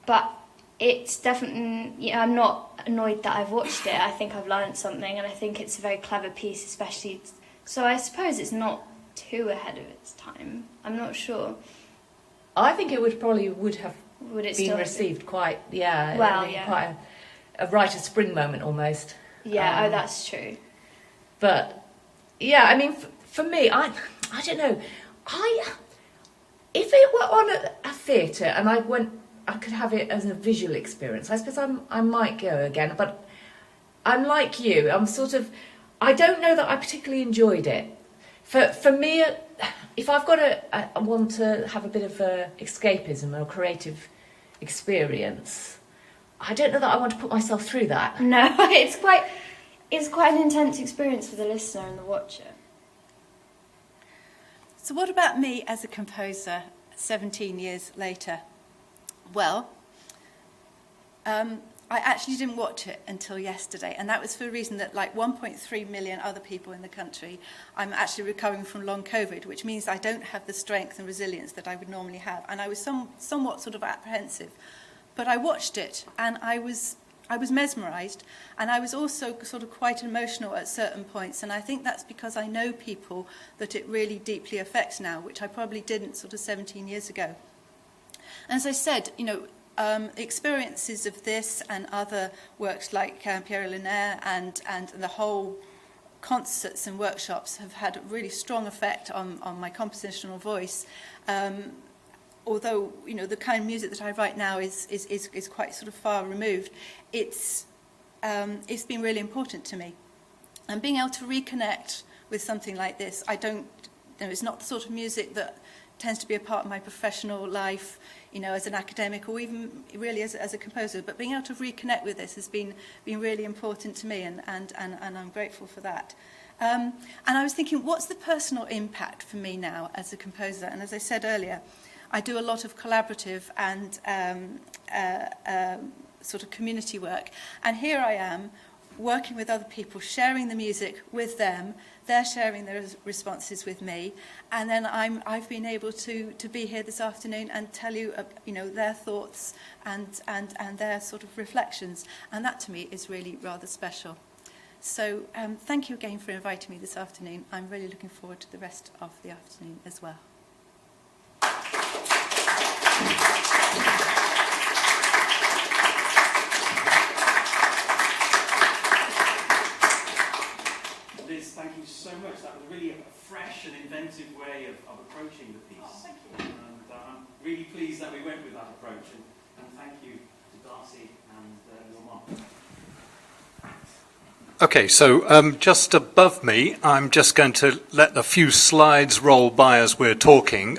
but it's definitely, I'm not annoyed that I've watched it. I think I've learned something, and I think it's a very clever piece, especially. So I suppose it's not too ahead of its time. I'm not sure. I think it would have been received quite, quite a rite of spring moment almost. Yeah, that's true. But yeah, I mean, for me, I don't know. If it were on a theatre and I could have it as a visual experience, I suppose I might go again. But I'm like you. I don't know that I particularly enjoyed it. For me, if I've got I want to have a bit of escapism or creative experience, I don't know that I want to put myself through that. No, it's quite an intense experience for the listener and the watcher. So what about me as a composer 17 years later? Well, I actually didn't watch it until yesterday, and that was for a reason that, like 1.3 million other people in the country, I'm actually recovering from long COVID, which means I don't have the strength and resilience that I would normally have, and I was somewhat sort of apprehensive. But I watched it, and I was mesmerised, and I was also sort of quite emotional at certain points, and I think that's because I know people that it really deeply affects now, which I probably didn't sort of 17 years ago. And as I said, experiences of this and other works like Pierre Linaire and the whole concerts and workshops have had a really strong effect on my compositional voice. Although the kind of music that I write now is quite sort of far removed, it's been really important to me. And being able to reconnect with something like this, it's not the sort of music that tends to be a part of my professional life, as an academic or even really as a composer. But being able to reconnect with this has been really important to me, and I'm grateful for that. And I was thinking, what's the personal impact for me now as a composer? And as I said earlier, I do a lot of collaborative and sort of community work. And here I am working with other people, sharing the music with them. They're sharing their responses with me. And then I've been able to be here this afternoon and tell you, their thoughts and their sort of reflections. And that to me is really rather special. So thank you again for inviting me this afternoon. I'm really looking forward to the rest of the afternoon as well. Liz, thank you so much. That was really a fresh and inventive way of approaching the piece. Oh, thank you. And I'm really pleased that we went with that approach. And thank you to Darcy and your mum. Okay, so just above me, I'm just going to let a few slides roll by as we're talking.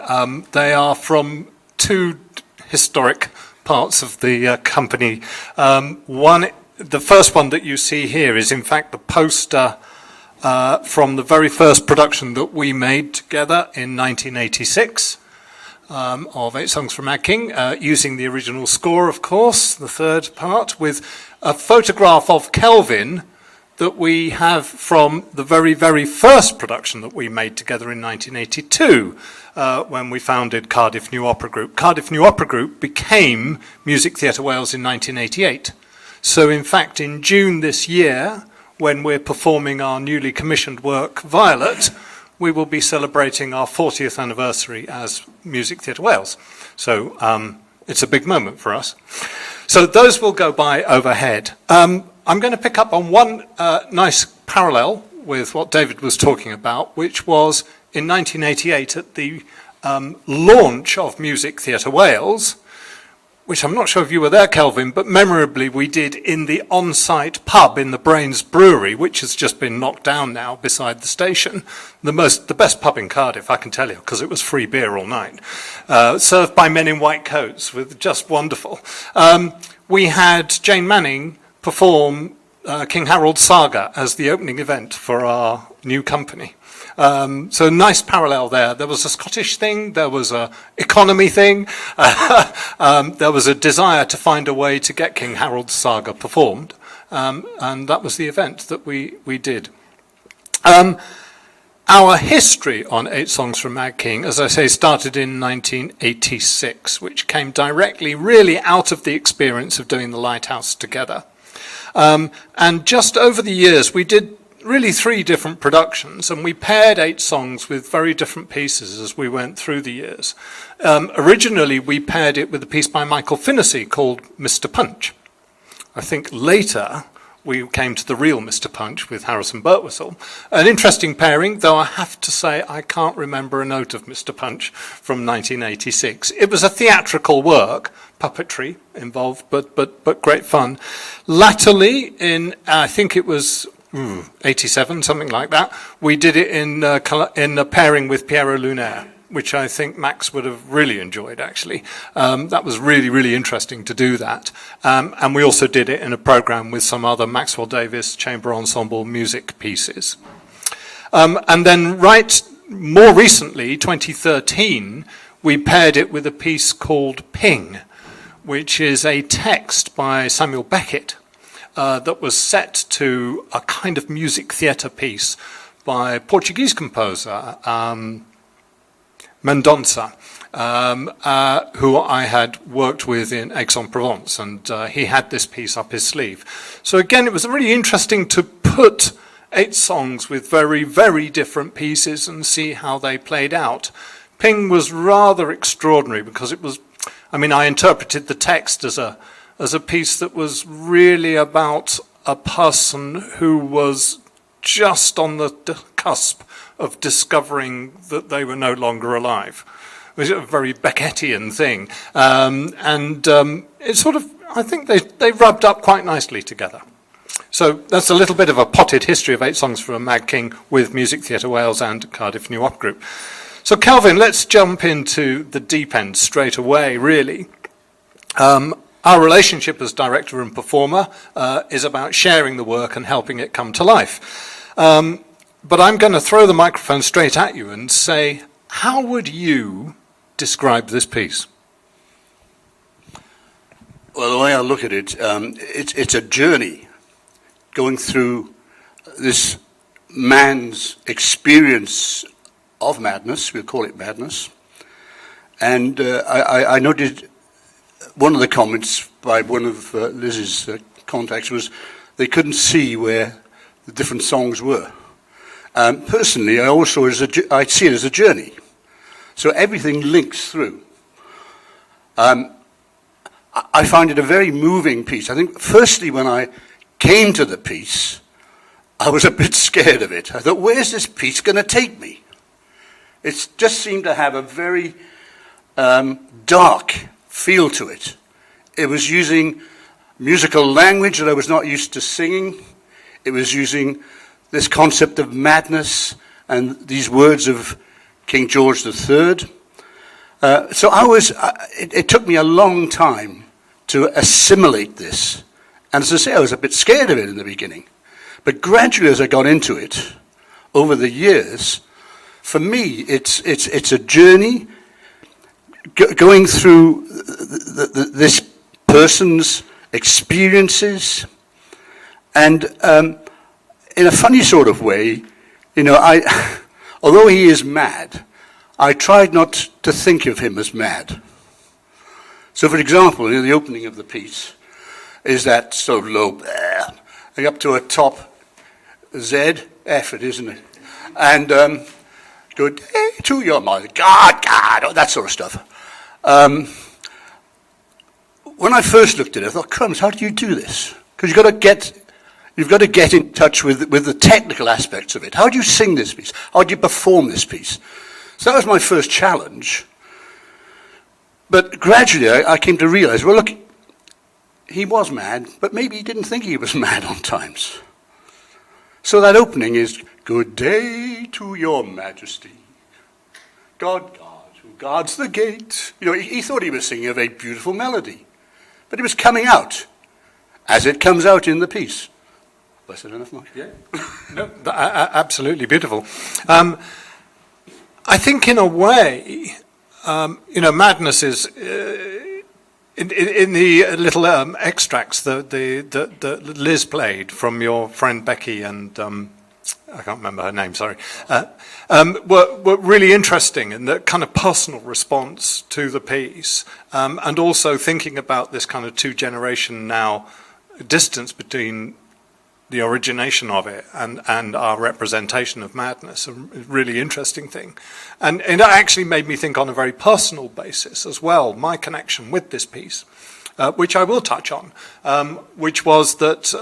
They are from two historic parts of the company. The first one that you see here is in fact the poster from the very first production that we made together in 1986 of 8 Songs from Mad King, using the original score, of course, the third part, with a photograph of Kelvin that we have from the very, very first production that we made together in 1982, when we founded Cardiff New Opera Group. Cardiff New Opera Group became Music Theatre Wales in 1988. So, in fact, in June this year, when we're performing our newly commissioned work, Violet, we will be celebrating our 40th anniversary as Music Theatre Wales. So, it's a big moment for us. So those will go by overhead. I'm going to pick up on one nice parallel with what David was talking about, which was in 1988 at the launch of Music Theatre Wales, which I'm not sure if you were there, Kelvin, but memorably we did in the on-site pub in the Brains Brewery, which has just been knocked down now beside the station. The best pub in Cardiff, I can tell you, because it was free beer all night. Served by men in white coats, with just wonderful. We had Jane Manning perform King Harold's Saga as the opening event for our new company. So nice parallel there. There was a Scottish thing, there was a economy thing, there was a desire to find a way to get King Harold's Saga performed, and that was the event that we did. Our history on 8 Songs from Mad King, as I say, started in 1986, which came directly really out of the experience of doing the Lighthouse together. And just over the years, we did really 3 different productions, and we paired 8 songs with very different pieces as we went through the years. Originally, we paired it with a piece by Michael Finnessy called Mr. Punch. I think later we came to the real Mr. Punch with Harrison Birtwistle. An interesting pairing, though I have to say I can't remember a note of Mr. Punch from 1986. It was a theatrical work, puppetry involved, but great fun. Latterly, in I think it was 87, something like that, we did it in a pairing with Piero Lunaire, which I think Max would have really enjoyed, actually. That was really, really interesting to do that. And we also did it in a program with some other Maxwell Davis Chamber Ensemble music pieces. And then more recently, 2013, we paired it with a piece called Ping, which is a text by Samuel Beckett, that was set to a kind of music theatre piece by Portuguese composer Mendonça, who I had worked with in Aix-en-Provence, and he had this piece up his sleeve. So again, it was really interesting to put 8 songs with very, very different pieces and see how they played out. Ping was rather extraordinary because it was, I interpreted the text as a piece that was really about a person who was just on the cusp of discovering that they were no longer alive. It was a very Beckettian thing. It sort of, I think they rubbed up quite nicely together. So that's a little bit of a potted history of 8 Songs from Mad King with Music Theatre Wales and Cardiff New Op Group. So Kelvin, let's jump into the deep end straight away, really. Our relationship as director and performer is about sharing the work and helping it come to life. But I'm going to throw the microphone straight at you and say, how would you describe this piece? Well, the way I look at it, it's a journey going through this man's experience of madness, we'll call it madness. And I noted one of the comments by one of Liz's contacts was they couldn't see where the different songs were. Personally, I see it as a journey. So everything links through. I find it a very moving piece. I think, firstly, when I came to the piece, I was a bit scared of it. I thought, where's this piece going to take me? It just seemed to have a very dark feel to it. It was using musical language that I was not used to singing. It was using this concept of madness and these words of King George III. So it took me a long time to assimilate this. And as I say, I was a bit scared of it in the beginning. But gradually, as I got into it, over the years, for me, it's a journey going through this person's experiences, and in a funny sort of way, although he is mad, I tried not to think of him as mad. So, for example, in the opening of the piece is that sort of low, up to a top Z, F it, isn't it? And good day to your mother, God, that sort of stuff. when I first looked at it, I thought, crumbs, how do you do this? Because you've got to get in touch with the technical aspects of it. How do you sing this piece? How do you perform this piece? So that was my first challenge. But gradually I came to realize, well, look, he was mad, but maybe he didn't think he was mad on times. So that opening is, good day to your majesty. God who guards the gate. You know, he thought he was singing a very beautiful melody, but it was coming out as it comes out in the piece. Was I said enough, Mark? Yeah. No, absolutely beautiful. I think in a way, madness is, in the little extracts that Liz played from your friend Becky and, I can't remember her name, sorry, were really interesting in the kind of personal response to the piece, and also thinking about this kind of two-generation now distance between the origination of it and our representation of madness, a really interesting thing. And it actually made me think on a very personal basis as well, my connection with this piece, which I will touch on, which was that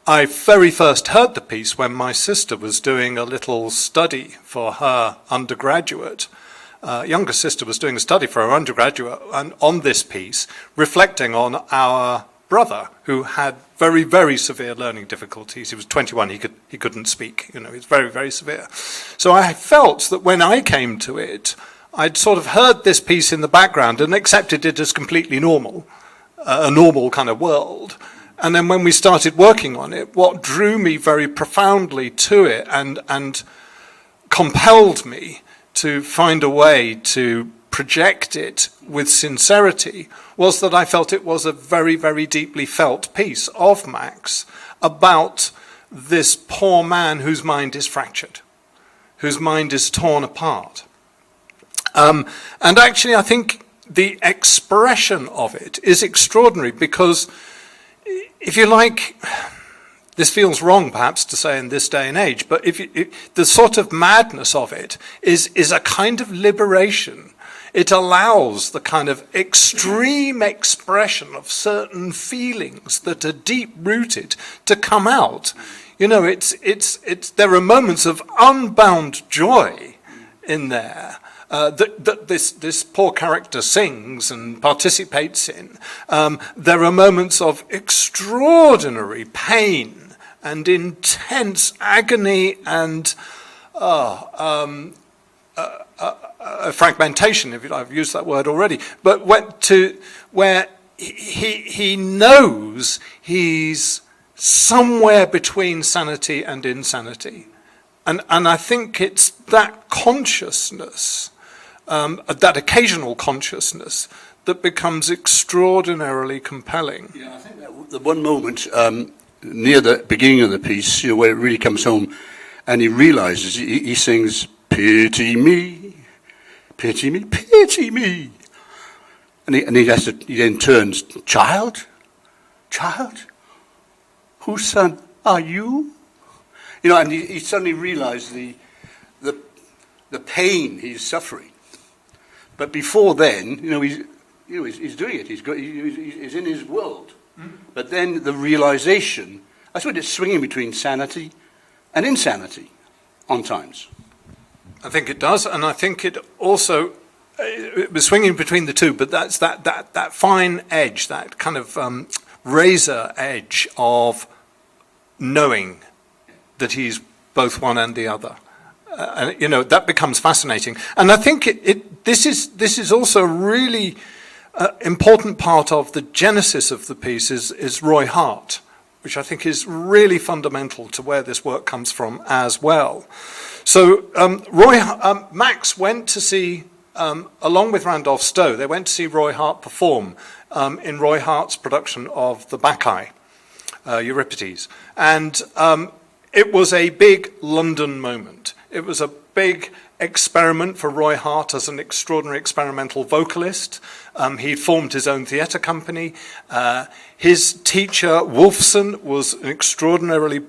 I very first heard the piece when my sister was doing a little study for her undergraduate. Younger sister was doing a study for her undergraduate and on this piece, reflecting on our brother who had very, very severe learning difficulties. He was 21, he couldn't speak, it was very, very severe. So I felt that when I came to it, I'd sort of heard this piece in the background and accepted it as completely normal, a normal kind of world. And then when we started working on it, what drew me very profoundly to it and compelled me to find a way to project it with sincerity was that I felt it was a very, very deeply felt piece of Max about this poor man whose mind is fractured, whose mind is torn apart. And actually, I think the expression of it is extraordinary because, if you like, this feels wrong perhaps to say in this day and age, but the sort of madness of it is a kind of liberation. It allows the kind of extreme expression of certain feelings that are deep-rooted to come out. There are moments of unbound joy in there that this poor character sings and participates in. There are moments of extraordinary pain and intense agony and fragmentation, if I've used that word already, but where he knows he's somewhere between sanity and insanity. And I think it's that consciousness, that occasional consciousness, that becomes extraordinarily compelling. Yeah, I think that the one moment near the beginning of the piece, where it really comes home, and he realizes, he sings, "Pity me, pity me, pity me," and he then turns, "Child, whose son are you?" And he suddenly realized the pain he's suffering. But before then, he's doing it. He's in his world. Mm. But then the realization, I suppose it's swinging between sanity and insanity on times. I think it does, and I think it also it was swinging between the two. But that's that fine edge, that kind of razor edge of knowing that he's both one and the other, and that becomes fascinating. And I think this is also a really important part of the genesis of the piece is Roy Hart, which I think is really fundamental to where this work comes from as well. So Max went to see, along with Randolph Stowe, they went to see Roy Hart perform in Roy Hart's production of the Bacchae, Euripides. And it was a big London moment. It was a big experiment for Roy Hart as an extraordinary experimental vocalist. He'd formed his own theatre company. His teacher, Wolfson, was an extraordinarily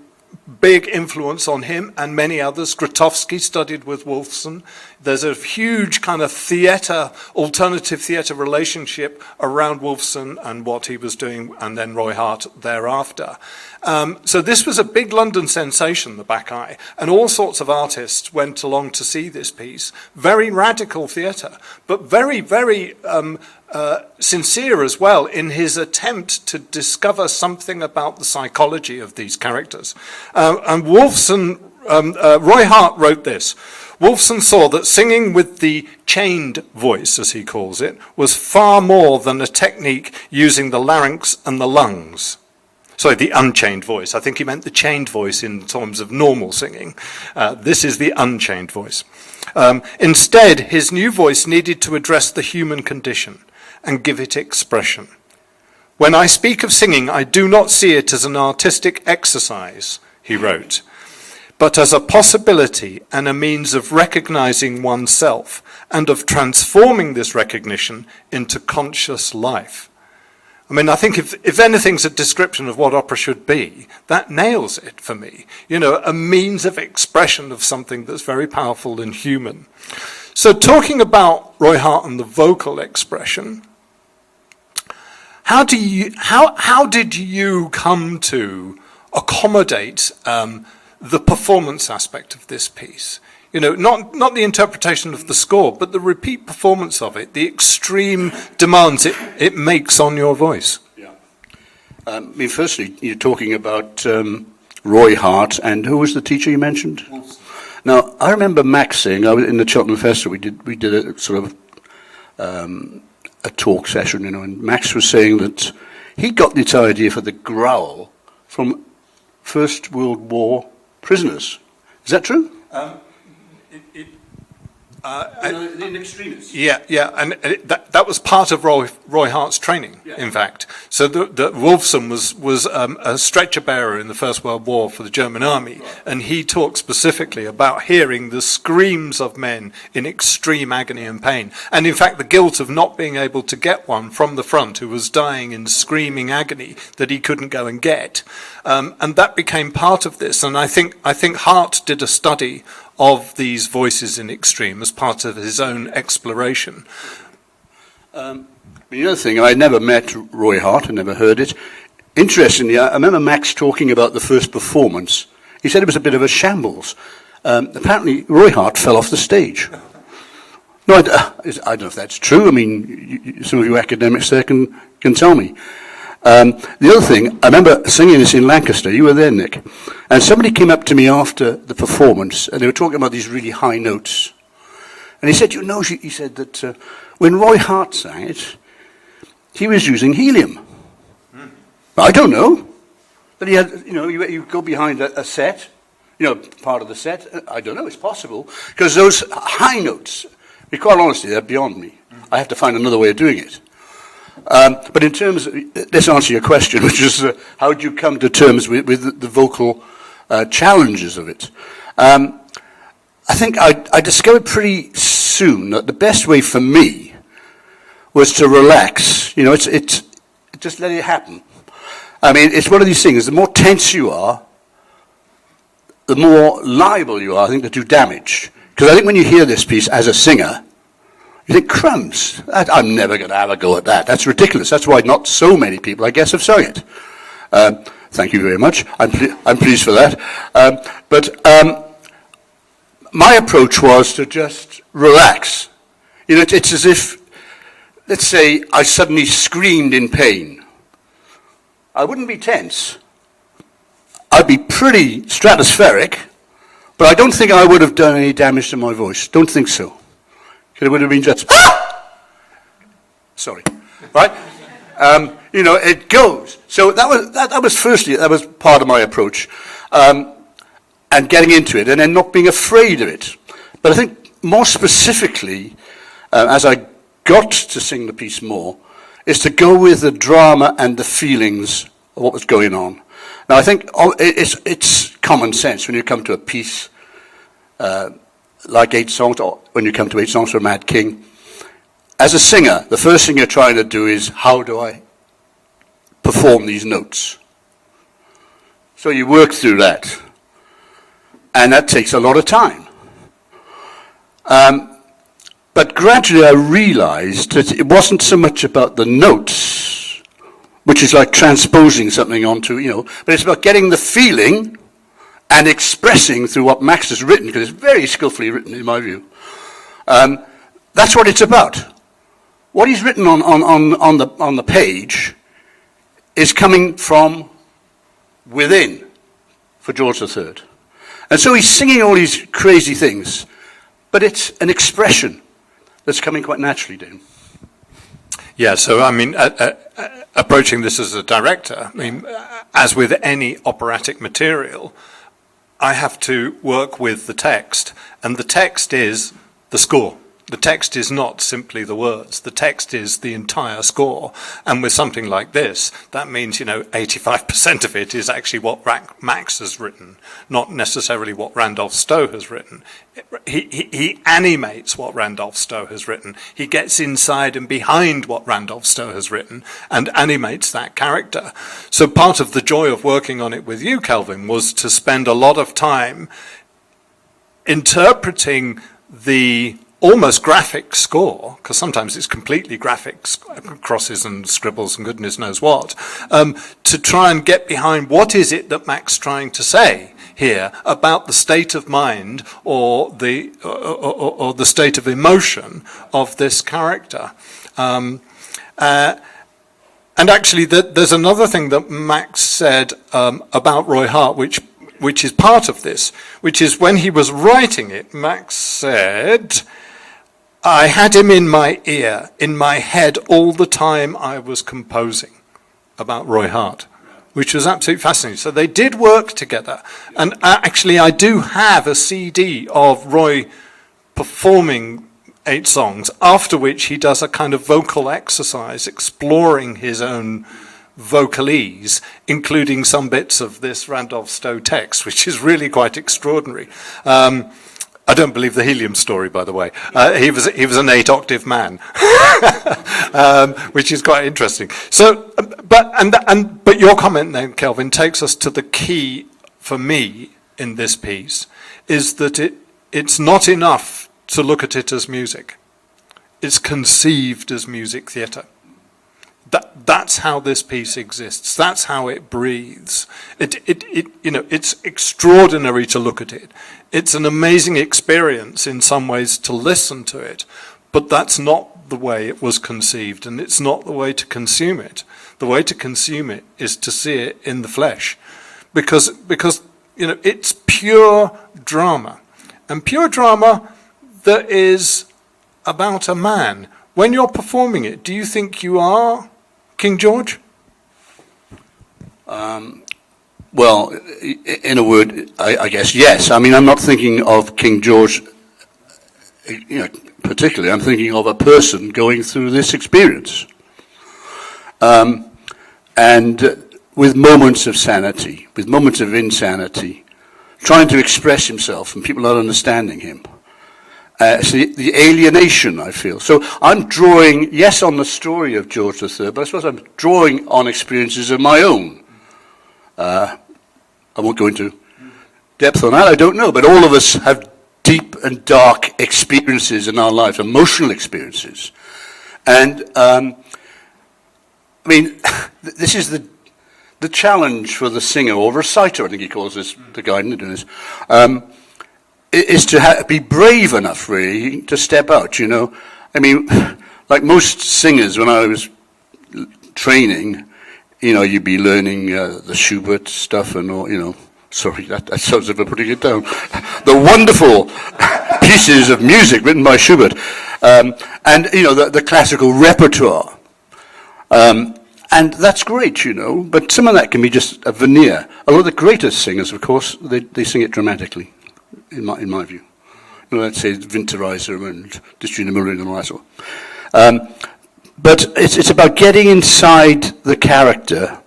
big influence on him and many others. Grotowski studied with Wolfson. There's a huge kind of alternative theatre relationship around Wolfson and what he was doing, and then Roy Hart thereafter. So this was a big London sensation, the Bacchae, and all sorts of artists went along to see this piece. Very radical theatre, but very, very sincere as well in his attempt to discover something about the psychology of these characters. And Wolfson, Roy Hart wrote this. Wolfson saw that singing with the chained voice, as he calls it, was far more than a technique using the larynx and the lungs. Sorry, the unchained voice. I think he meant the chained voice in terms of normal singing. This is the unchained voice. Instead, his new voice needed to address the human condition and give it expression. When I speak of singing, I do not see it as an artistic exercise, he wrote, but as a possibility and a means of recognizing oneself and of transforming this recognition into conscious life. I mean, I think if anything's a description of what opera should be, that nails it for me. You know, a means of expression of something that's very powerful and human. So talking about Roy Hart and the vocal expression, how did you come to accommodate the performance aspect of this piece? You know, not the interpretation of the score, but the repeat performance of it, the extreme demands it makes on your voice. Yeah. I mean, firstly, you're talking about Roy Hart, and who was the teacher you mentioned? Wolfson. Now, I remember Max saying, I was in the Cheltenham Festival, we did a sort of a talk session, you know, and Max was saying that he got this idea for the growl from First World War prisoners. Is that true? In extremis. Yeah, and that was part of Roy Hart's training, in fact. So the Wolfson was a stretcher bearer in the First World War for the German army, and he talked specifically about hearing the screams of men in extreme agony and pain, and in fact the guilt of not being able to get one from the front who was dying in screaming agony that he couldn't go and get, and that became part of this. And I think Hart did a study of these voices in extreme as part of his own exploration. The other thing, I never met Roy Hart, I never heard it. Interestingly, I remember Max talking about the first performance. He said it was a bit of a shambles. Apparently, Roy Hart fell off the stage. No, I don't know if that's true. I mean, some of you academics there can tell me. The other thing, I remember singing this in Lancaster. You were there, Nick. And somebody came up to me after the performance, and they were talking about these really high notes. And he said, you know, he said that when Roy Hart sang it, he was using helium. I don't know. But he had, you know, you go behind a set, you know, part of the set. I don't know, it's possible. Because those high notes, to be quite honestly, they're beyond me. I have to find another way of doing it. But in terms of, let's answer your question, which is how do you come to terms with the vocal challenges of it? I think I discovered pretty soon that the best way for me was to relax. You know, it's just let it happen. I mean, it's one of these things. The more tense you are, the more liable you are, I think, to do damage. Because I think when you hear this piece as a singer, you think, crumbs, I'm never going to have a go at that. That's ridiculous. That's why not so many people, I guess, have sung it. Thank you very much. I'm pleased for that. But my approach was to just relax. You know, it's as if, let's say, I suddenly screamed in pain. I wouldn't be tense. I'd be pretty stratospheric, but I don't think I would have done any damage to my voice. Don't think so. It would have been just, sorry, right? You know, it goes. So that was firstly, that was part of my approach, and getting into it, and then not being afraid of it. But I think more specifically, as I got to sing the piece more, is to go with the drama and the feelings of what was going on. Now, I think it's common sense when you come to a piece like 8 songs, or when you come to 8 songs for Mad King. As a singer, the first thing you're trying to do is, how do I perform these notes? So you work through that. And that takes a lot of time. But gradually I realized that it wasn't so much about the notes, which is like transposing something onto, but it's about getting the feeling and expressing through what Max has written, because it's very skillfully written in my view. That's what it's about. What he's written on the page is coming from within for George III. And so he's singing all these crazy things, but it's an expression that's coming quite naturally to him. Yeah, so I mean, approaching this as a director, I mean, as with any operatic material, I have to work with the text, and the text is the score. The text is not simply the words. The text is the entire score. And with something like this, that means, 85% of it is actually what Max has written, not necessarily what Randolph Stowe has written. He animates what Randolph Stowe has written. He gets inside and behind what Randolph Stowe has written and animates that character. So part of the joy of working on it with you, Kelvin, was to spend a lot of time interpreting the almost graphic score, because sometimes it's completely graphic, crosses and scribbles and goodness knows what, to try and get behind what is it that Mac's trying to say here about the state of mind or the state of emotion of this character. And actually, there's another thing that Max said about Roy Hart, which is part of this, which is when he was writing it, Max said, I had him in my ear, in my head all the time I was composing, about Roy Hart, which was absolutely fascinating. So they did work together. And actually, I do have a CD of Roy performing 8 songs, after which he does a kind of vocal exercise, exploring his own vocalese, including some bits of this Randolph Stowe text, which is really quite extraordinary. I don't believe the helium story, by the way. He was an 8-octave man, which is quite interesting. So, but your comment then, Kelvin, takes us to the key for me in this piece, is that it's not enough to look at it as music. It's conceived as music theatre. That's how this piece exists. That's how it breathes. It's extraordinary to look at it. It's an amazing experience in some ways to listen to it, but that's not the way it was conceived, and it's not the way to consume it. The way to consume it is to see it in the flesh, because it's pure drama, and pure drama that is about a man. When you're performing it, do you think you are King George? Well, in a word, I guess yes. I mean, I'm not thinking of King George, particularly. I'm thinking of a person going through this experience, and with moments of sanity, with moments of insanity, trying to express himself, and people not understanding him. It's the alienation, I feel. So I'm drawing, yes, on the story of George III, but I suppose I'm drawing on experiences of my own. I won't go into depth on that, I don't know, but all of us have deep and dark experiences in our lives, emotional experiences. And, I mean, this is the challenge for the singer, or reciter, I think he calls this, the guy doing this, is to be brave enough, really, to step out, I mean, like most singers, when I was training, you'd be learning the Schubert stuff and all, sorry, that sounds like I'm putting it down. The wonderful pieces of music written by Schubert, and, the classical repertoire. And that's great, but some of that can be just a veneer. A lot of the greatest singers, of course, they sing it dramatically, in my view. Let's say Winterreise and Disjuna Murin and all that sort. But it's about getting inside the character.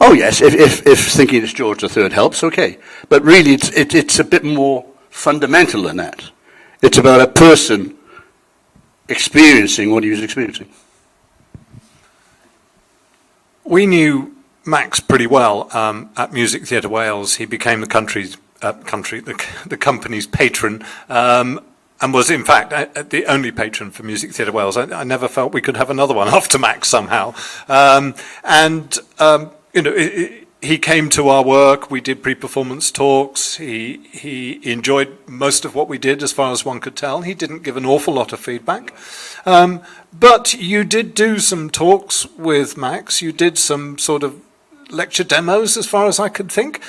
Oh yes, if thinking it's George III helps, okay. But really, it's a bit more fundamental than that. It's about a person experiencing what he was experiencing. We knew Max pretty well at Music Theatre Wales. He became the company's patron, and was in fact the only patron for Music Theatre Wales. I never felt we could have another one after Max somehow. He came to our work. We did pre-performance talks. He enjoyed most of what we did, as far as one could tell. He didn't give an awful lot of feedback. But you did do some talks with Max. You did some sort of lecture demos, as far as I could think.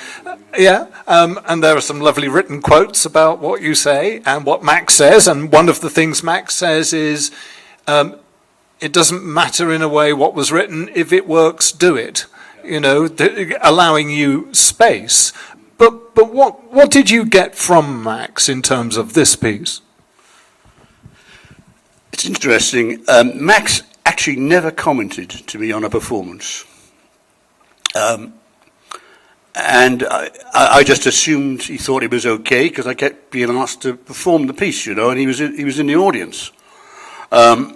And there are some lovely written quotes about what you say and what Max says. And one of the things Max says is, it doesn't matter in a way what was written. If it works, do it. Allowing you space. But what did you get from Max in terms of this piece? It's interesting. Max actually never commented to me on a performance. And I just assumed he thought it was okay because I kept being asked to perform the piece, and he was in the audience. I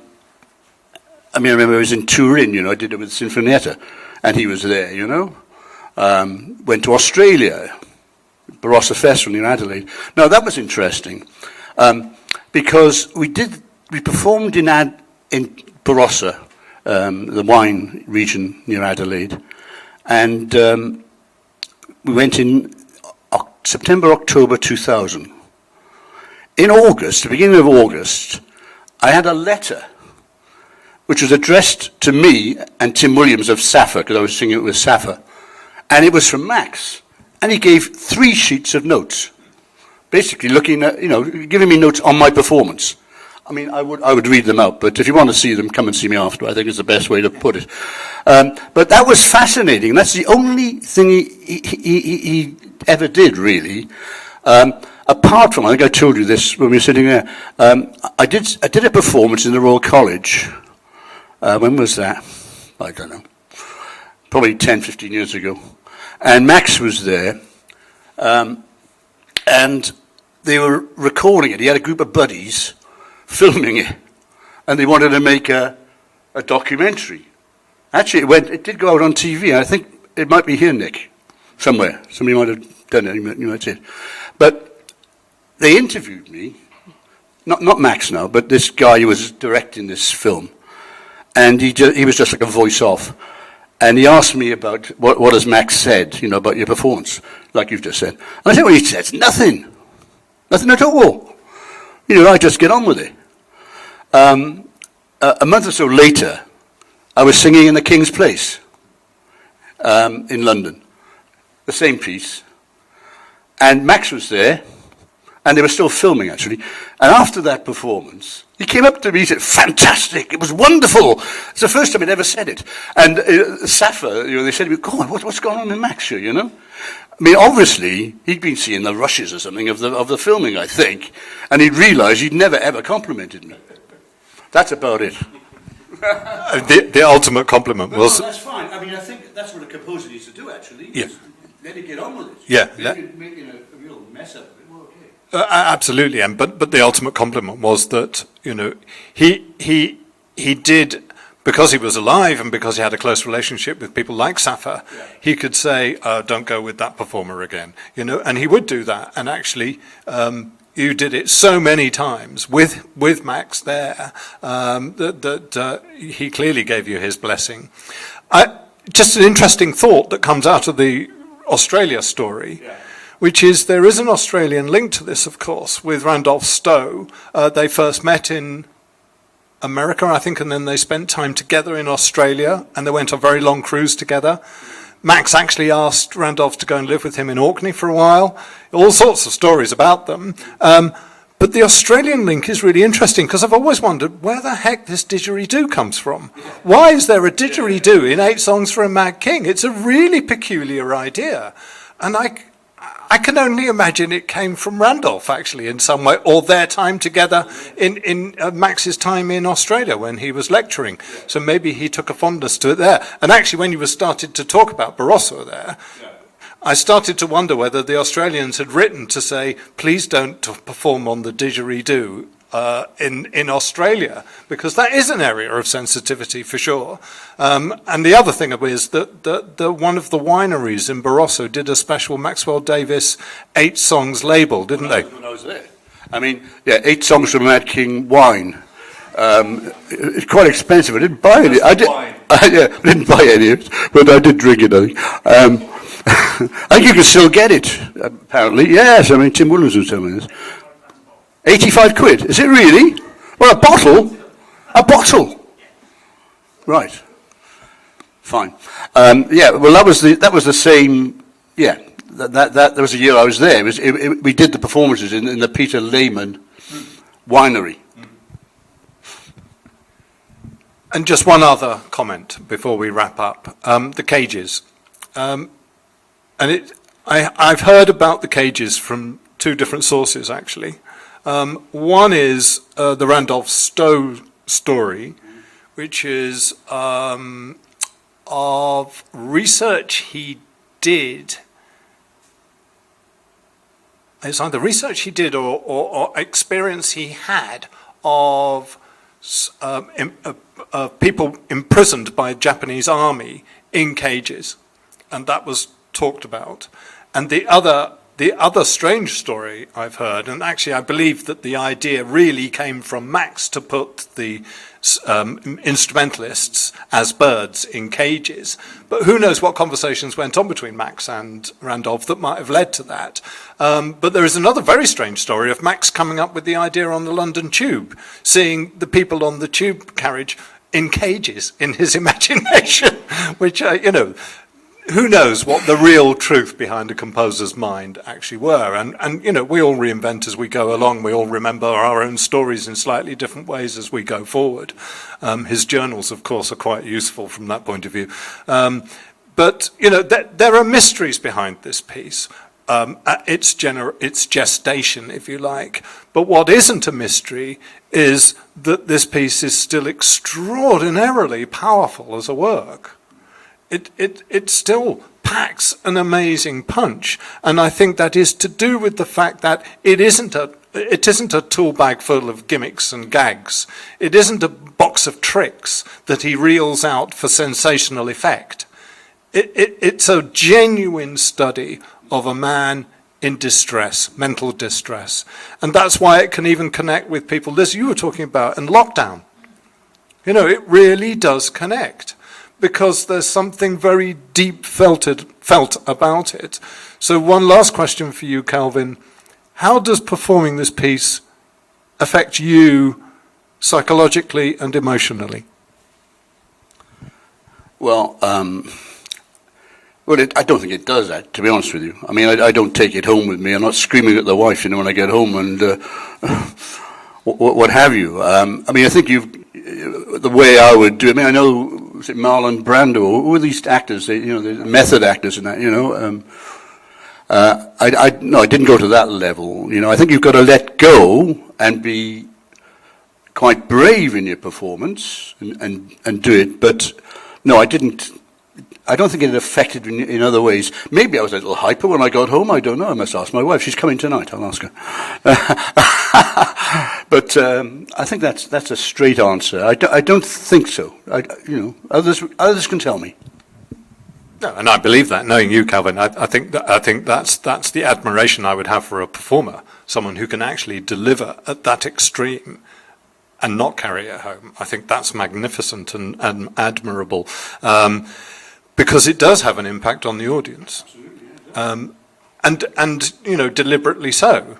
remember I was in Turin, I did it with Sinfonietta, and he was there, Went to Australia, Barossa Festival near Adelaide. Now that was interesting because we performed in Barossa, the wine region near Adelaide. And we went in September, October 2000. In August, the beginning of August, I had a letter which was addressed to me and Tim Williams of Safa, because I was singing it with Safa. And it was from Max. And he gave 3 sheets of notes, basically looking at, giving me notes on my performance. I would read them out, but if you want to see them, come and see me after. I think it's the best way to put it. But that was fascinating. That's the only thing he ever did, really. Apart from, I think I told you this when we were sitting there, I did a performance in the Royal College. When was that? I don't know. Probably 10, 15 years ago. And Max was there, and they were recording it. He had a group of buddies filming it, and they wanted to make a documentary. Actually, it did go out on TV. I think it might be here, Nick, somewhere. Somebody might have done it. You might see it. But they interviewed me, not Max now, but this guy who was directing this film, and he was just like a voice off, and he asked me about what has Max said, about your performance, like you've just said. And I said, well, he said nothing at all. I just get on with it. A month or so later, I was singing in the King's Place in London, the same piece, and Max was there, and they were still filming, actually. And after that performance, he came up to me and said, fantastic, it was wonderful. It's the first time he'd ever said it. And Safa, they said, God, what's going on in Max here, Obviously, he'd been seeing the rushes or something of the filming, I think, and he'd realised he'd never, ever complimented me. That's about it. The ultimate compliment was... No, that's fine. I think that's what a composer needs to do, actually. Yeah. Let it get on with it. Yeah. If you're making a real mess of it, well, okay. Absolutely, but the ultimate compliment was that, he did... Because he was alive and because he had a close relationship with people like Safa, he could say, don't go with that performer again, and he would do that. And actually, you did it so many times with Max there that he clearly gave you his blessing. Just an interesting thought that comes out of the Australia story, which is there is an Australian link to this, of course, with Randolph Stowe. They first met in America, I think, and then they spent time together in Australia, and they went on a very long cruise together. Max actually asked Randolph to go and live with him in Orkney for a while. All sorts of stories about them. But the Australian link is really interesting, because I've always wondered where the heck this didgeridoo comes from. Why is there a didgeridoo in 8 Songs for a Mad King? It's a really peculiar idea. And I can only imagine it came from Randolph, actually, in some way, or their time together in Max's time in Australia when he was lecturing. So maybe he took a fondness to it there. And actually, when you started to talk about Barossa there, I started to wonder whether the Australians had written to say, please don't perform on the didgeridoo. in Australia, because that is an area of sensitivity for sure. And the other thing is that one of the wineries in Barossa did a special Maxwell Davis 8 songs label, didn't they? When I was there. I mean, yeah, 8 songs from Mad King wine. It's quite expensive. I didn't buy any. I didn't buy any of it, but I did drink it, I think. I think you can still get it, apparently. Yes, I mean, Tim Williams was telling me this. 85 quid. Is it really? Well, a bottle? A bottle? Right. Fine. Yeah, well, that was the same, yeah, that was the year I was there. We did the performances in the Peter Lehman winery. And just one other comment before we wrap up. The cages. I've heard about the cages from 2 different sources, actually. One is the Randolph Stowe story, which is of research he did. It's either research he did or experience he had of people imprisoned by the Japanese army in cages, and that was talked about. And the other strange story I've heard, and actually I believe that the idea really came from Max to put the instrumentalists as birds in cages. But who knows what conversations went on between Max and Randolph that might have led to that. But there is another very strange story of Max coming up with the idea on the London Tube, seeing the people on the tube carriage in cages in his imagination, which, who knows what the real truth behind a composer's mind actually were. And we all reinvent as we go along. We all remember our own stories in slightly different ways as we go forward. His journals, of course, are quite useful from that point of view. But there are mysteries behind this piece. Its gestation, if you like. But what isn't a mystery is that this piece is still extraordinarily powerful as a work. It still packs an amazing punch, and I think that is to do with the fact that it isn't a tool bag full of gimmicks and gags. It isn't a box of tricks that he reels out for sensational effect. It's a genuine study of a man in distress, mental distress, and that's why it can even connect with people, as you were talking about, in lockdown. It really does connect, because there's something very deep felt about it. So one last question for you, Kelvin. How does performing this piece affect you psychologically and emotionally? Well, I don't think it does that, to be honest with you. I mean, I don't take it home with me. I'm not screaming at the wife, when I get home and what have you. I mean, I think the way I would do it, I mean, I know, was it Marlon Brando, all these actors, the method actors and that, I didn't go to that level. I think you've got to let go and be quite brave in your performance and do it. But no, I didn't. I don't think it affected me in other ways. Maybe I was a little hyper when I got home. I don't know. I must ask my wife. She's coming tonight. I'll ask her. But I think that's a straight answer. I don't think so. Others can tell me. No, and I believe that. Knowing you, Kelvin, I think that's the admiration I would have for a performer, someone who can actually deliver at that extreme and not carry it home. I think that's magnificent and admirable. Because it does have an impact on the audience, and deliberately so,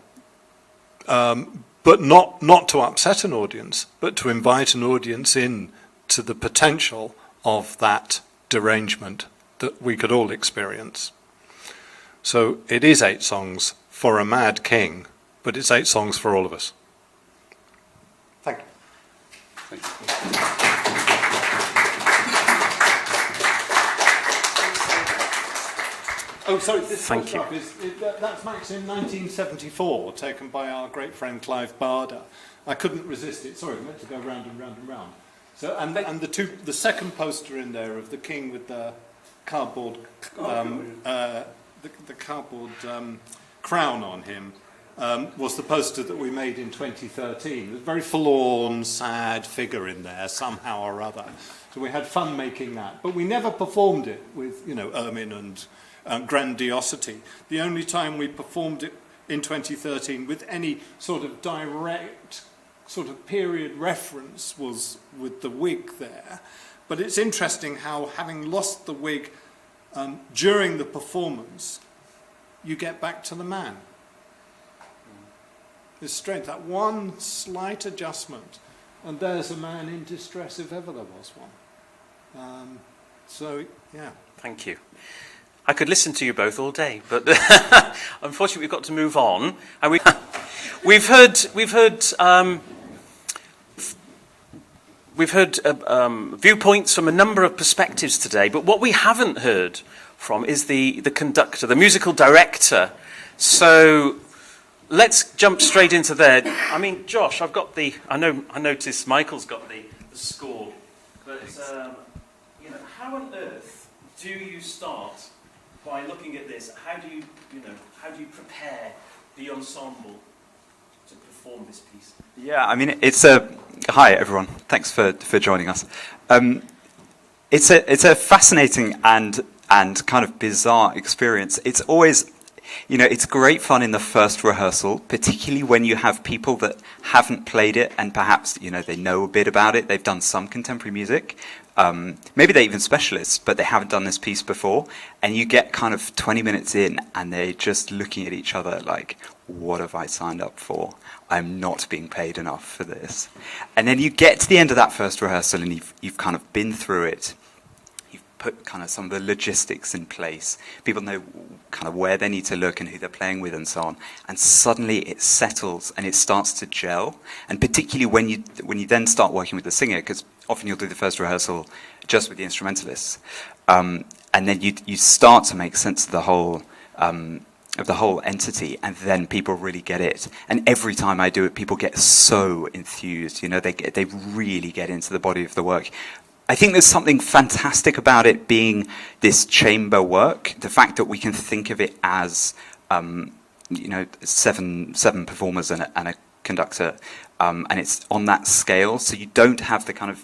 but not to upset an audience, but to invite an audience in to the potential of that derangement that we could all experience. So it is 8 songs for a mad king, but it's 8 songs for all of us. Thank you. Thank you. Oh, sorry, this Thank you. That's Max in 1974, taken by our great friend Clive Barder. I couldn't resist it. Sorry, I meant to go round and round and round. So, and the second poster in there of the king with the cardboard, the cardboard crown on him was the poster that we made in 2013. There's a very forlorn, sad figure in there, somehow or other. So we had fun making that. But we never performed it with, ermine and grandiosity. The only time we performed it in 2013 with any sort of direct sort of period reference was with the wig there. But it's interesting how, having lost the wig during the performance, you get back to the man. It's strange, that one slight adjustment, and there's a man in distress if ever there was one. Yeah. Thank you. I could listen to you both all day, but unfortunately we've got to move on. And we've heard viewpoints from a number of perspectives today, but what we haven't heard from is the conductor, the musical director. So let's jump straight into there. I mean, Josh, I noticed Michael's got the score, but how on earth do you start by looking at this? How do you prepare the ensemble to perform this piece? Yeah, I mean, hi everyone. Thanks for joining us. It's a fascinating and kind of bizarre experience. It's always, it's great fun in the first rehearsal, particularly when you have people that haven't played it and perhaps, they know a bit about it. They've done some contemporary music. Maybe they're even specialists, but they haven't done this piece before. And you get kind of 20 minutes in and they're just looking at each other like, what have I signed up for? I'm not being paid enough for this. And then you get to the end of that first rehearsal and you've kind of been through it. You've put kind of some of the logistics in place. People know kind of where they need to look and who they're playing with and so on. And suddenly it settles and it starts to gel. And particularly when you then start working with the singer, because often you'll do the first rehearsal just with the instrumentalists. And then you start to make sense of the whole entity, and then people really get it. And every time I do it, people get so enthused. They really get into the body of the work. I think there's something fantastic about it being this chamber work. The fact that we can think of it as, seven performers and a conductor, and it's on that scale. So you don't have the kind of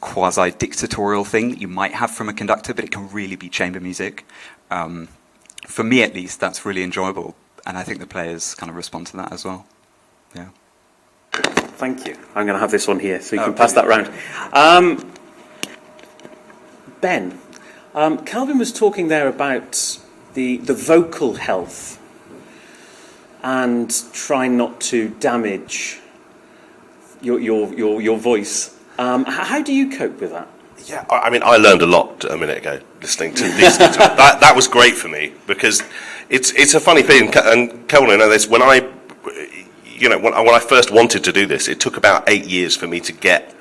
quasi-dictatorial thing that you might have from a conductor, but it can really be chamber music. For me, at least, that's really enjoyable, and I think the players kind of respond to that as well. Yeah. Thank you. I'm going to have this one here, so you can pass that round. Ben, Kelvin was talking there about the vocal health and trying not to damage your voice. How do you cope with that? Yeah, I mean, I learned a lot a minute ago listening to these. that was great for me, because it's a funny thing, and Kelvin, I know this. When I first wanted to do this, it took about 8 years for me to get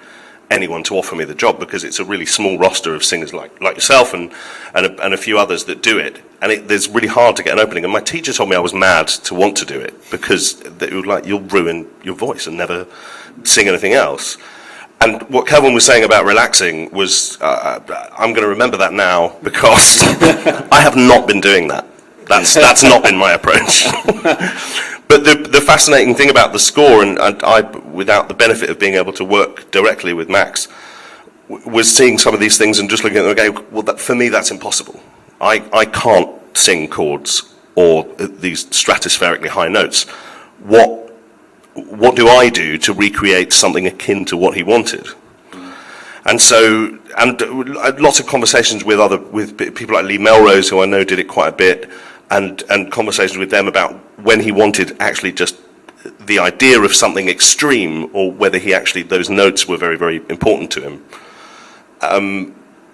anyone to offer me the job, because it's a really small roster of singers like yourself and a few others that do it, and it's really hard to get an opening. And my teacher told me I was mad to want to do it, because it was you'll ruin your voice and never sing anything else. And what Kelvin was saying about relaxing was, I'm going to remember that now, because I have not been doing that. That's not been my approach. But the fascinating thing about the score, and I, without the benefit of being able to work directly with Max, was seeing some of these things and just looking at them and going, well, for me, that's impossible. I can't sing chords or these stratospherically high notes. What do I do to recreate something akin to what he wanted? And so, lots of conversations with people like Lee Melrose, who I know did it quite a bit, and conversations with them about when he wanted actually just the idea of something extreme, or whether he actually, those notes were very, very important to him.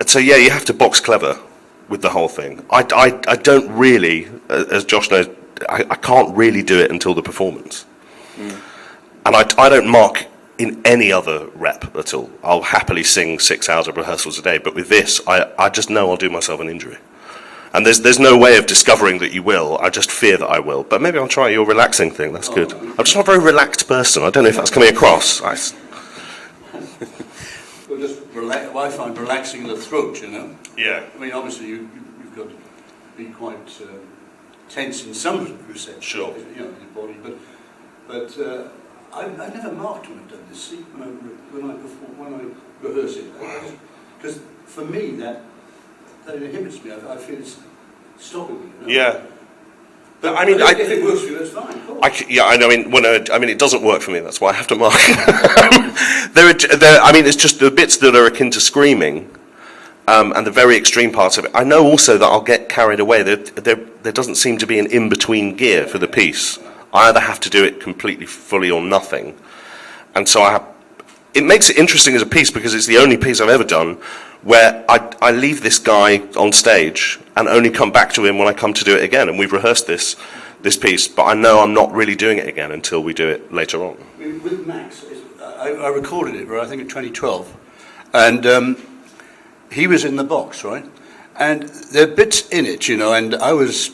So yeah, you have to box clever with the whole thing. I don't really, as Josh knows, I can't really do it until the performance. And I don't mark in any other rep at all. I'll happily sing 6 hours of rehearsals a day, but with this, I just know I'll do myself an injury. And there's no way of discovering that you will. I just fear that I will. But maybe I'll try your relaxing thing. That's good. I'm just not a very relaxed person. I don't know if that's coming across. Well, just I find relaxing the throat, Yeah. I mean, obviously you've got to be quite tense in some respects. Sure. You know, your body, but I never marked when I've done this. See, when I rehearse it, because for me that inhibits me. I feel it's stopping me. You know? Yeah. But I mean, if it works for you, that's fine. Cool. I mean, it doesn't work for me. That's why I have to mark. I mean, it's just the bits that are akin to screaming, and the very extreme parts of it. I know also that I'll get carried away. There doesn't seem to be an in-between gear for the piece. I either have to do it completely, fully, or nothing. And so it makes it interesting as a piece because it's the only piece I've ever done where I leave this guy on stage and only come back to him when I come to do it again. And we've rehearsed this piece, but I know I'm not really doing it again until we do it later on. With Max, I recorded it, I think in 2012, and he was in the box, right? And there are bits in it, you know, and I was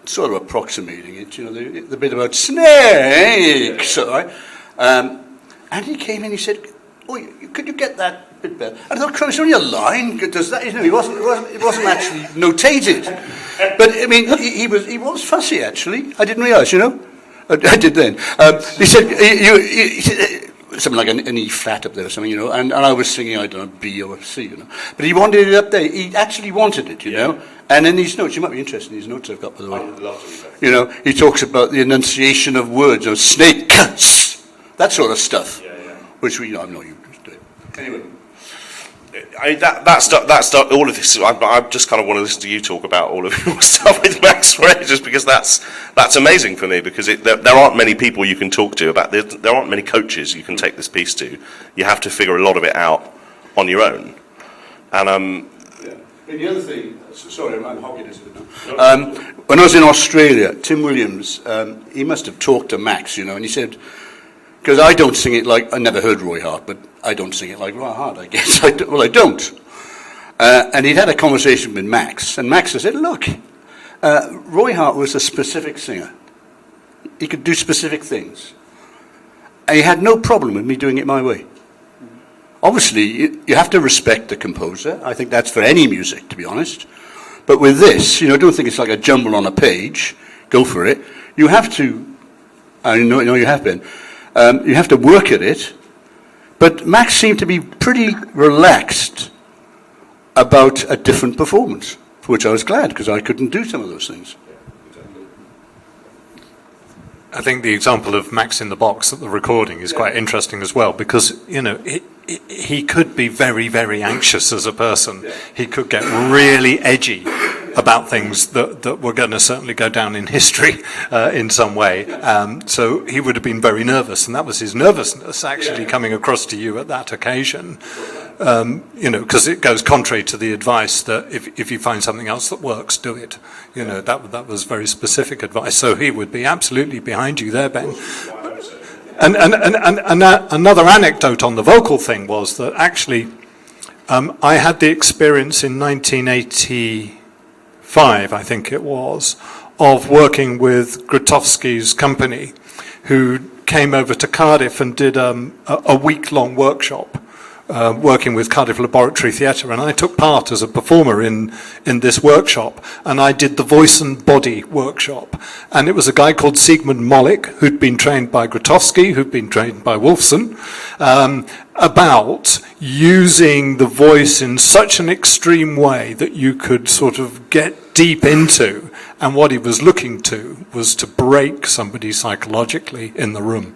sort of approximating it, you know, the bit about snakes, right? And he came in, he said, "Oh, could you get that bit better?" And I thought, "Christ, it's only a line. Does that?" You know, it wasn't actually notated. But I mean, he was fussy actually. I didn't realise, you know. I did then. He said, he said something like an E flat up there or something, you know, and I was singing, I don't know, B or C, you know. But he wanted it up there. He actually wanted it, you know. And in these notes, you might be interested in these notes I've got, by the way. I would love to. You know, he talks about the enunciation of words, of snake cuts, that sort of stuff, which we, you know, I'm not used to it. Anyway. That stuff, all of this, I just kind of want to listen to you talk about all of your stuff with Max Ray, just because that's amazing for me, because there aren't many people you can talk to about this. There aren't many coaches you can take this piece to. You have to figure a lot of it out on your own. And And the other thing, sorry, I'm hogging this a bit now. When I was in Australia, Tim Williams, he must have talked to Max, you know, and he said, because I don't sing it like, I never heard Roy Hart, but I don't sing it like Roy Hart, I guess. I don't. And he'd had a conversation with Max, and Max said, "Look, Roy Hart was a specific singer. He could do specific things. And he had no problem with me doing it my way." Obviously, you have to respect the composer. I think that's for any music, to be honest. But with this, you know, don't think it's like a jumble on a page. Go for it. You have to, I know you have been, you have to work at it. But Max seemed to be pretty relaxed about a different performance, for which I was glad, because I couldn't do some of those things. I think the example of Max in the box at the recording is quite interesting as well, because, you know, he could be very, very anxious as a person. He could get really edgy about things that were going to certainly go down in history in some way. So he would have been very nervous, and that was his nervousness actually coming across to you at that occasion. You know, because it goes contrary to the advice that if you find something else that works, do it. You know, that was very specific advice. So he would be absolutely behind you there, Ben. And another anecdote on the vocal thing was that actually I had the experience in 1985, I think it was, of working with Grotowski's company, who came over to Cardiff and did a week-long workshop working with Cardiff Laboratory Theatre, and I took part as a performer in this workshop, and I did the voice and body workshop, and it was a guy called Sigmund Mollick, who'd been trained by Grotowski, who'd been trained by Wolfson, about using the voice in such an extreme way that you could sort of get deep into, and what he was looking to was to break somebody psychologically in the room.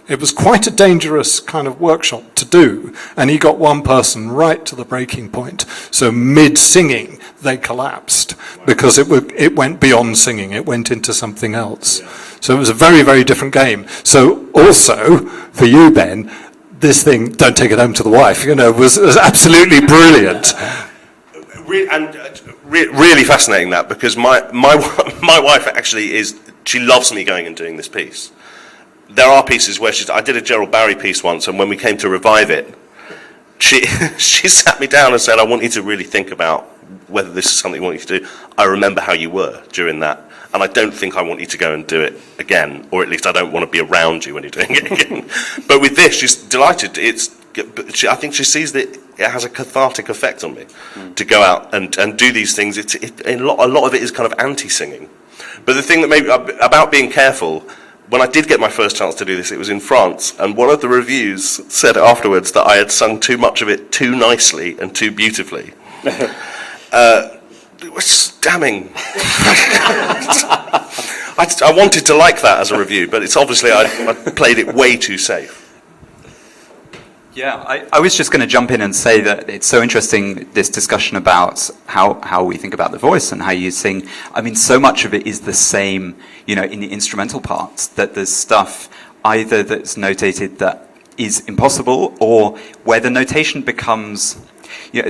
It was quite a dangerous kind of workshop to do, and he got one person right to the breaking point. So mid-singing, they collapsed because it went beyond singing. It went into something else. So it was a very, very different game. So also, for you, Ben, this thing, don't take it home to the wife, you know, was absolutely brilliant. Really fascinating that, because my wife actually she loves me going and doing this piece. There are pieces where I did a Gerald Barry piece once, and when we came to revive it, she sat me down and said, "I want you to really think about whether this is something you want you to do. I remember how you were during that, and I don't think I want you to go and do it again, or at least I don't want to be around you when you're doing it again." But with this, she's delighted. I think she sees that it has a cathartic effect on me to go out and do these things. A lot of it is kind of anti-singing. But the thing that made about being careful, when I did get my first chance to do this, it was in France, and one of the reviews said afterwards that I had sung too much of it too nicely and too beautifully. It was damning. I wanted to like that as a review, but it's obviously I played it way too safe. Yeah, I was just going to jump in and say that it's so interesting, this discussion about how we think about the voice and how you sing. I mean, so much of it is the same, in the instrumental parts, that there's stuff either that's notated that is impossible or where the notation becomes...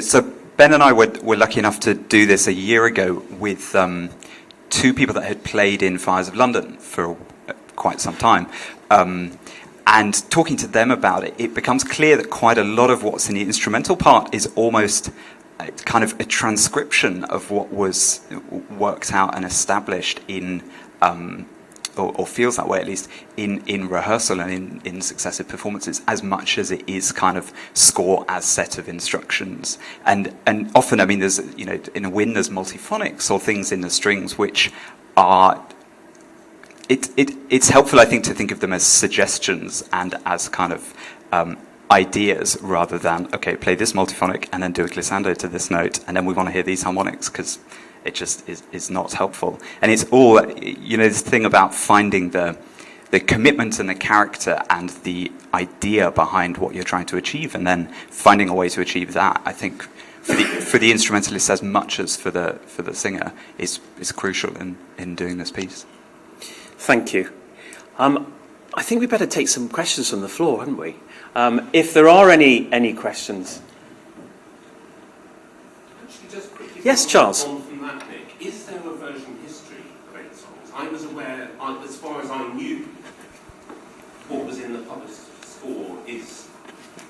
so Ben and I were lucky enough to do this a year ago with two people that had played in Fires of London for quite some time. And talking to them about it, it becomes clear that quite a lot of what's in the instrumental part is almost kind of a transcription of what was worked out and established in, or feels that way at least, in rehearsal and in successive performances, as much as it is kind of score as set of instructions. And often, I mean, there's, in a wind there's multiphonics or things in the strings which are... It's helpful, I think, to think of them as suggestions and as kind of ideas rather than, okay, play this multiphonic and then do a glissando to this note and then we want to hear these harmonics, because it just is not helpful. And it's all, this thing about finding the commitment and the character and the idea behind what you're trying to achieve and then finding a way to achieve that, I think, for the instrumentalist as much as for the singer is crucial in doing this piece. Thank you. I think we better take some questions from the floor, hadn't we? If there are any questions. Actually, just quickly, yes, Charles. From that, Nick, is there a version history of 8 songs? I was aware, as far as I knew, what was in the published score is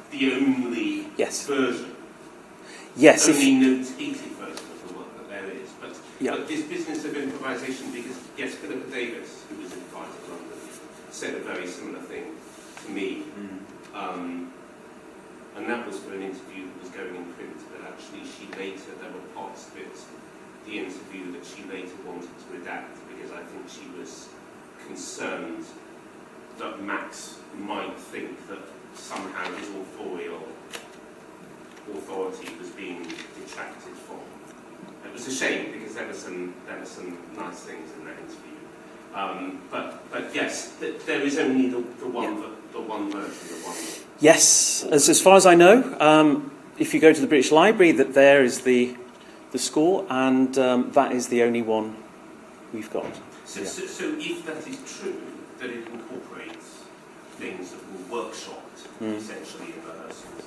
the only version. Yes. Only notated version of the work that there is. But this business of improvisation, because, yes, Philippa Davis, who was in Fires of London, said a very similar thing to me. And that was for an interview that was going in print, but actually there were parts of it, the interview, that she later wanted to redact because I think she was concerned that Max might think that somehow his authority was being detracted from. It was a shame because there were some nice things in that interview. But yes, there is only the one version. Yes, as far as I know, if you go to the British Library, that there is the score, and that is the only one we've got. So if that is true, that it incorporates things that were workshopped essentially in rehearsals,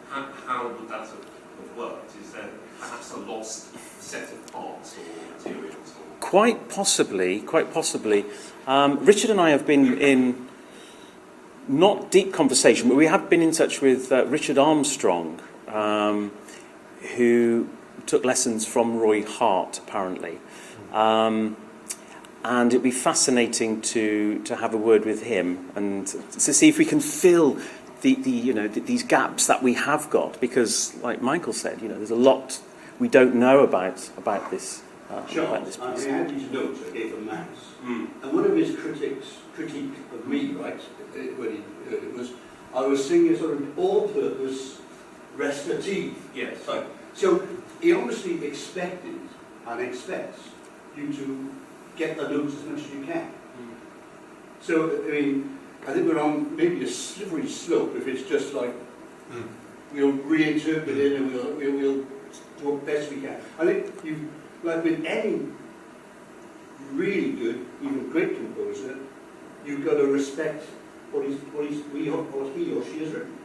how would that have worked? Is there perhaps a lost set of parts or materials? Quite possibly. Richard and I have been in not deep conversation, but we have been in touch with Richard Armstrong, who took lessons from Roy Hart, apparently. And it'd be fascinating to have a word with him and to see if we can fill these gaps that we have got, because, like Michael said, there's a lot we don't know about this. About this piece. I had these notes I gave him Max, and one of his critique of me, right, when it was, I was singing a sort of all-purpose recitative. Yes. Right. So he obviously expected and expects you to get the notes as much as you can. So, I mean, I think we're on maybe a slippery slope if it's just like we'll reinterpret it and we'll do what best we can. I think like with any really good, even great composer, you've got to respect what he or she has written.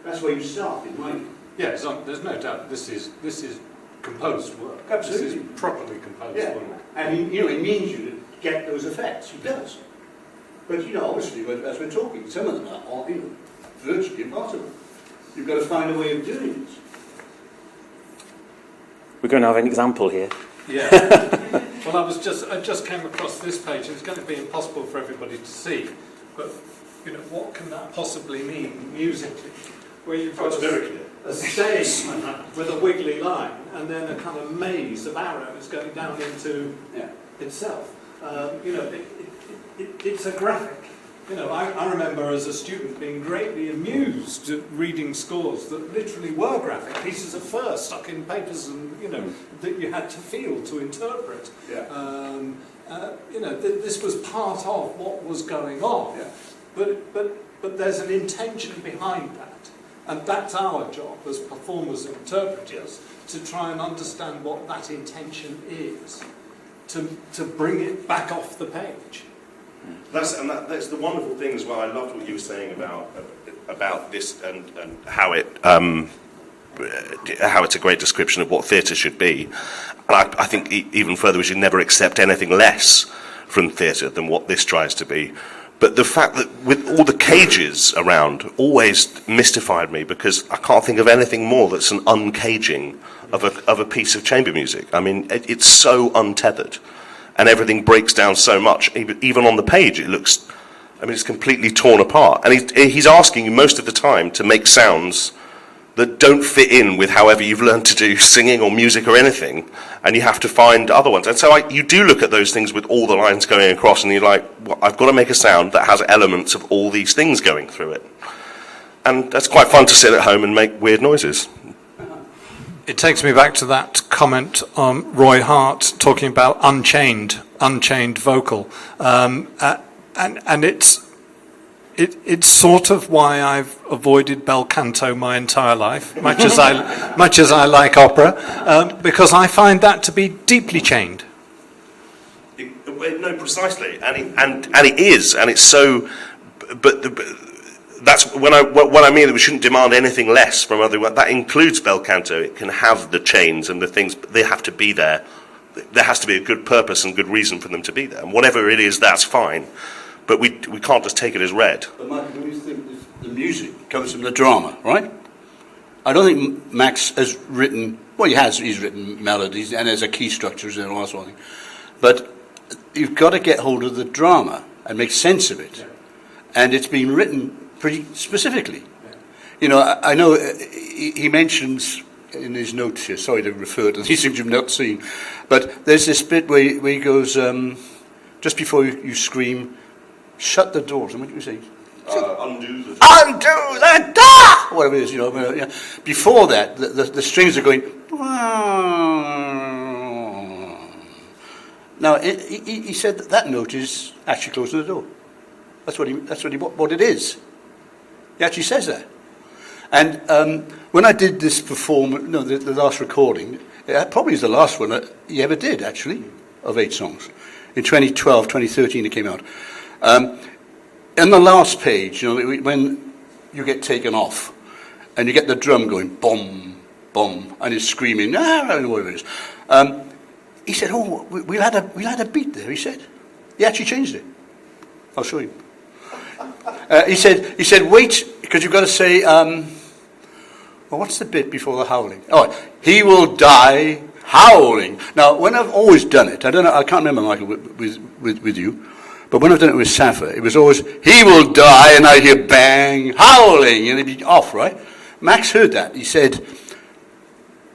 That's where you start, in my view. Yeah, there's no doubt this is composed work. Absolutely. This is properly composed work. And it means you to get those effects. It does. But obviously, as we're talking, some of them are virtually impossible. You've got to find a way of doing it. We're going to have an example here. Yeah. Well, I just came across this page. It's going to be impossible for everybody to see, but what can that possibly mean musically? Where you've got a stage with a wiggly line, and then a kind of maze of arrows going down into itself. It's a graphic. I remember as a student being greatly amused at reading scores that literally were graphic, pieces of fur stuck in papers and, that you had to feel to interpret. Yeah. This was part of what was going on. Yeah. But there's an intention behind that. And that's our job as performers and interpreters, to try and understand what that intention is, to bring it back off the page. That's the wonderful thing as well. I loved what you were saying about this and how it's a great description of what theatre should be. And I think even further, we should never accept anything less from theatre than what this tries to be. But the fact that with all the cages around always mystified me, because I can't think of anything more that's an uncaging of a piece of chamber music. I mean, it's so untethered. And everything breaks down so much. Even on the page, it looks, it's completely torn apart. And he's asking you most of the time to make sounds that don't fit in with however you've learned to do singing or music or anything. And you have to find other ones. And so you do look at those things with all the lines going across, and you're like, well, I've got to make a sound that has elements of all these things going through it. And that's quite fun to sit at home and make weird noises. It takes me back to that comment on Roy Hart talking about unchained vocal, and it's sort of why I've avoided bel canto my entire life, much as I like opera, because I find that to be deeply chained. No, precisely, and it is, and it's so, but that's when I mean that we shouldn't demand anything less from other. That includes bel canto. It can have the chains and the things, but they have to be there. There has to be a good purpose and good reason for them to be there. And whatever it is, that's fine. But we can't just take it as read. But Mike, when you think the music comes from the drama, right? I don't think Max has written. Well, he's written melodies and there's a key structures and all that sort of thing. But you've got to get hold of the drama and make sense of it. And it's been written pretty specifically. I know he mentions in his notes here, sorry to refer to these things you've not seen, but there's this bit where he goes, just before you scream, shut the doors. And what do you say? Undo the door. Undo the door! Whatever it is, Before that, the strings are going. Now, he said that note is actually closing the door. That's what it is. He actually says that. And when I did this performance, the last recording, it probably is the last one that he ever did, actually, of 8 songs. In 2012, 2013 it came out. In the last page, when you get taken off, and you get the drum going, boom, boom, and it's screaming, I don't know what it is. He said, we had a beat there, he said. He actually changed it. I'll show you. He said, wait, because you've got to say, what's the bit before the howling? Oh, he will die howling. Now, when I've always done it, I can't remember, Michael, with you, but when I've done it with Safa, it was always, he will die, and I hear bang, howling, and it'd be off, right? Max heard that. He said,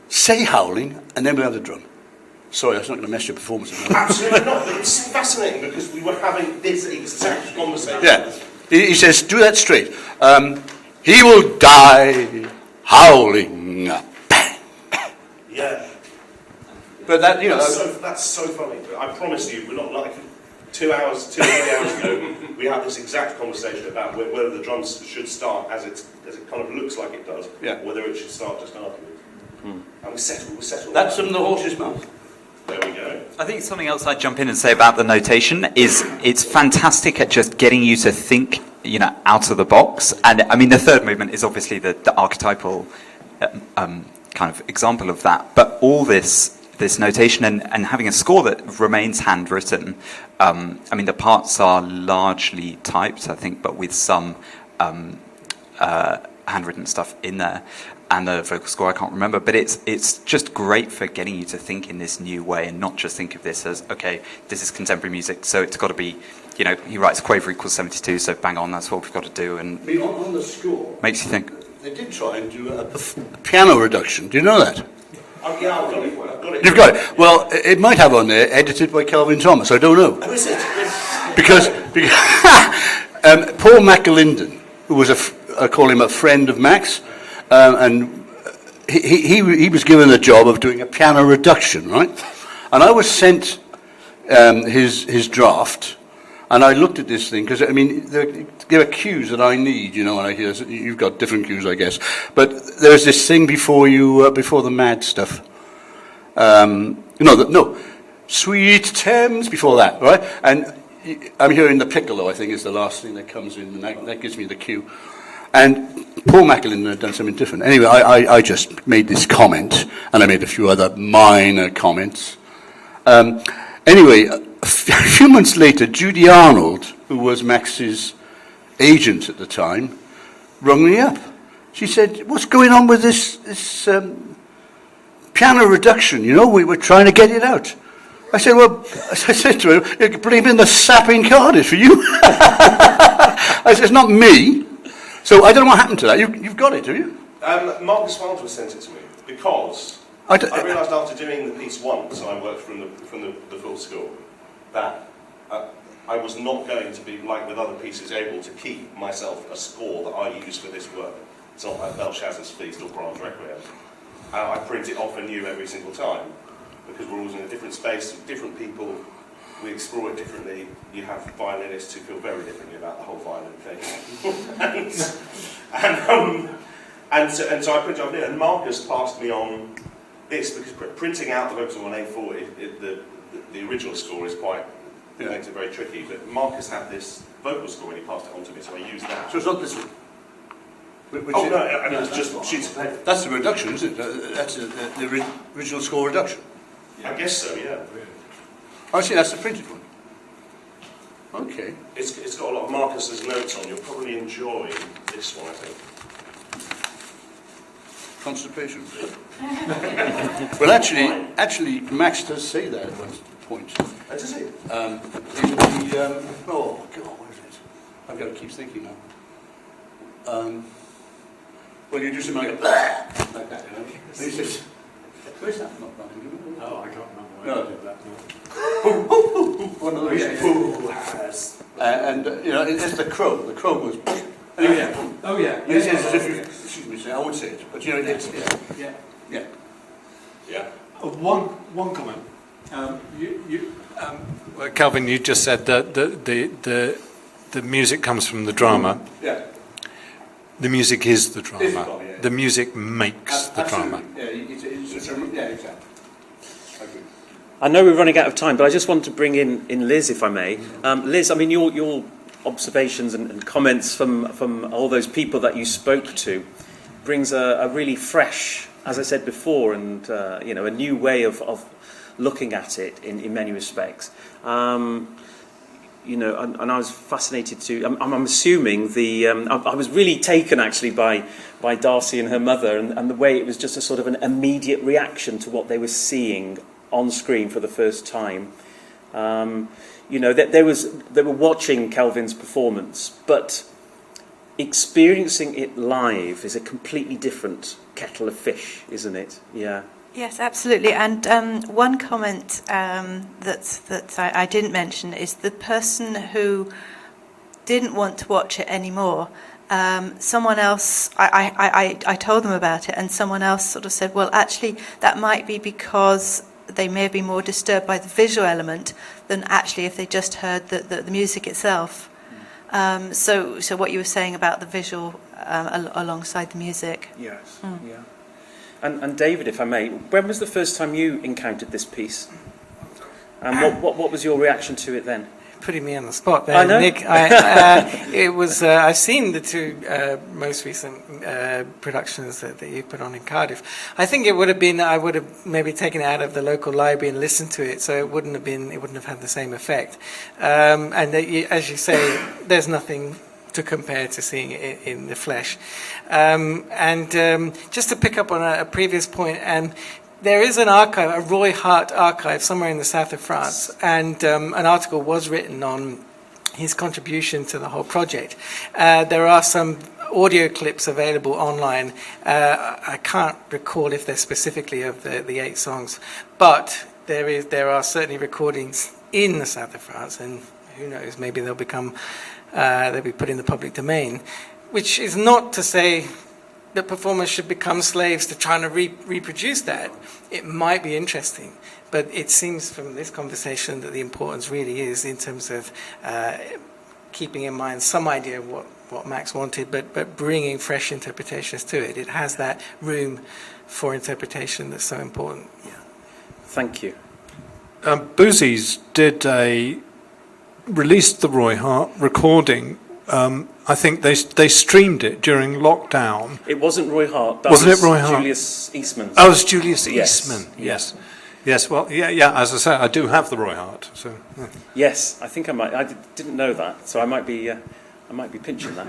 say howling, and then we'll have the drum. Sorry, that's not going to mess your performance. Absolutely not. It's fascinating because we were having this exact conversation. Yeah. He says, do that straight. He will die howling. Bang. Yeah. But that, that's so funny. I promise you, we're not like 2 or 3 hours ago, we had this exact conversation about whether the drums should start as it kind of looks like it does, or whether it should start just afterwards. And we settled. That's from the horse's mouth. There we go. I think something else I'd jump in and say about the notation is it's fantastic at just getting you to think, out of the box. And I mean, the third movement is obviously the archetypal kind of example of that. But all this notation and having a score that remains handwritten. I mean, the parts are largely typed, I think, but with some handwritten stuff in there. And the vocal score, I can't remember, but it's just great for getting you to think in this new way and not just think of this as, okay, this is contemporary music, so it's got to be, he writes quaver equals 72, so bang on, that's what we've got to do. And I mean, on the score, makes you think. They did try and do a piano reduction. Do you know that? Yeah, I've got it. I've got it. You've got it. Well, it might have on there, edited by Kelvin Thomas. I don't know. Oh, is it? Because Paul McAlinden, who was I call him a friend of Max, and he was given the job of doing a piano reduction, right? And I was sent his draft, and I looked at this thing because I mean there are cues that I need, you know. When I hear you've got different cues, I guess, but there's this thing before the mad stuff. No, Sweet Thames before that, right? And I'm hearing the piccolo, I think, is the last thing that comes in, and that gives me the cue. And Paul McAlinden had done something different. Anyway, I just made this comment, and I made a few other minor comments. Anyway, a few months later, Judy Arnold, who was Max's agent at the time, rung me up. She said, "What's going on with this piano reduction? You know, we were trying to get it out." I said, "Well," I said to her, "You're blaming the sap in Cardiff for you." I said, "It's not me." So I don't know what happened to that. You've got it, have you? Marcus Farnsworth sent it to me because I realised after doing the piece once, I worked from the full score, that I was not going to be, like with other pieces, able to keep myself a score that I use for this work. It's not like Belshazzar's Feast or Brahms' Requiem. I print it off anew every single time because we're always in a different space, different people. We explore it differently. You have violinists who feel very differently about the whole violin thing. and so I printed it off here, and Marcus passed me on this because printing out the vocals on A4, the original score is quite, makes it very tricky. But Marcus had this vocal score and he passed it on to me, so I used that. So it's not this one? No, it's just sheets of paper. That's the reduction, isn't it? That's the original score reduction. I guess so, yeah. I see, that's the printed one. Okay. It's got a lot of Marcus's notes on. You'll probably enjoy this one, I think. Constipation. Well, actually, Max does say that at one point. Does he? Oh God, what is it? I've got to keep thinking now. Well, you do something like that, you know. And he says, "Where's that not running?" Oh, I can't remember why No. I did that. One of those. And you know, it's the crow. The crow goes. Oh yeah. It's as if you, excuse me, I won't say it, but you know, it's Yeah. One comment. Well, Kelvin, you just said that the music comes from the drama. Yeah. The music is the drama. Yeah. The music makes the drama. Yeah, exactly. I know we're running out of time, but I just want to bring in Liz, if I may. Liz, I mean, your observations and comments from all those people that you spoke to brings a really fresh, as I said before, and a new way of looking at it in many respects. And I was fascinated to. I'm assuming I was really taken actually by Darcy and her mother, and the way it was just a sort of an immediate reaction to what they were seeing on screen for the first time. They were watching Kelvin's performance, but experiencing it live is a completely different kettle of fish, isn't it? Yeah. Yes, absolutely. And one comment that I didn't mention is the person who didn't want to watch it anymore. Someone else, I told them about it, and someone else sort of said, well, actually, that might be because they may be more disturbed by the visual element than actually if they just heard the music itself. So what you were saying about the visual alongside the music. Yes. Yeah. And David, if I may, when was the first time you encountered this piece? And what was your reaction to it then? Putting me on the spot there, I know. Nick. I've seen the two most recent productions that you put on in Cardiff. I think it would have been, I would have maybe taken it out of the local library and listened to it, so it wouldn't have had the same effect. As you say, there's nothing to compare to seeing it in the flesh. Just to pick up on a previous point, there is an archive, a Roy Hart archive, somewhere in the south of France, and an article was written on his contribution to the whole project. There are some audio clips available online. I can't recall if they're specifically of the 8 songs, but there are certainly recordings in the south of France, and who knows, maybe they'll be put in the public domain, which is not to say that performers should become slaves to trying to reproduce that. It might be interesting, but it seems from this conversation that the importance really is in terms of keeping in mind some idea of what Max wanted, but bringing fresh interpretations to it. It has that room for interpretation that's so important. Yeah. Thank you. Boosie's released the Roy Hart recording. I think they streamed it during lockdown. It wasn't Roy Hart. Wasn't it Roy Hart? Julius Eastman. Oh, it was Julius Eastman. Yes. Yes. Well, yeah. As I say, I do have the Roy Hart. So. Yeah. Yes, I think I might. I didn't know that, so I might be pinching that.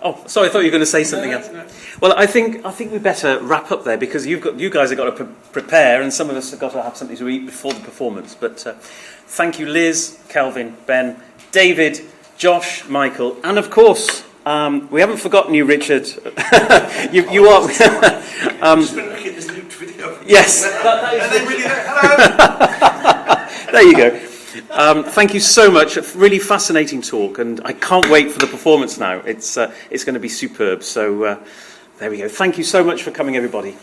Oh, sorry. I thought you were going to say something else. No. Well, I think we better wrap up there because you guys have got to prepare, and some of us have got to have something to eat before the performance. But thank you, Liz, Kelvin, Ben, David, Josh, Michael, and of course, we haven't forgotten you, Richard. you are. Just been looking at this looped video. Yes. Hello. There you go. Thank you so much. A really fascinating talk, and I can't wait for the performance now. It's going to be superb. So there we go. Thank you so much for coming, everybody.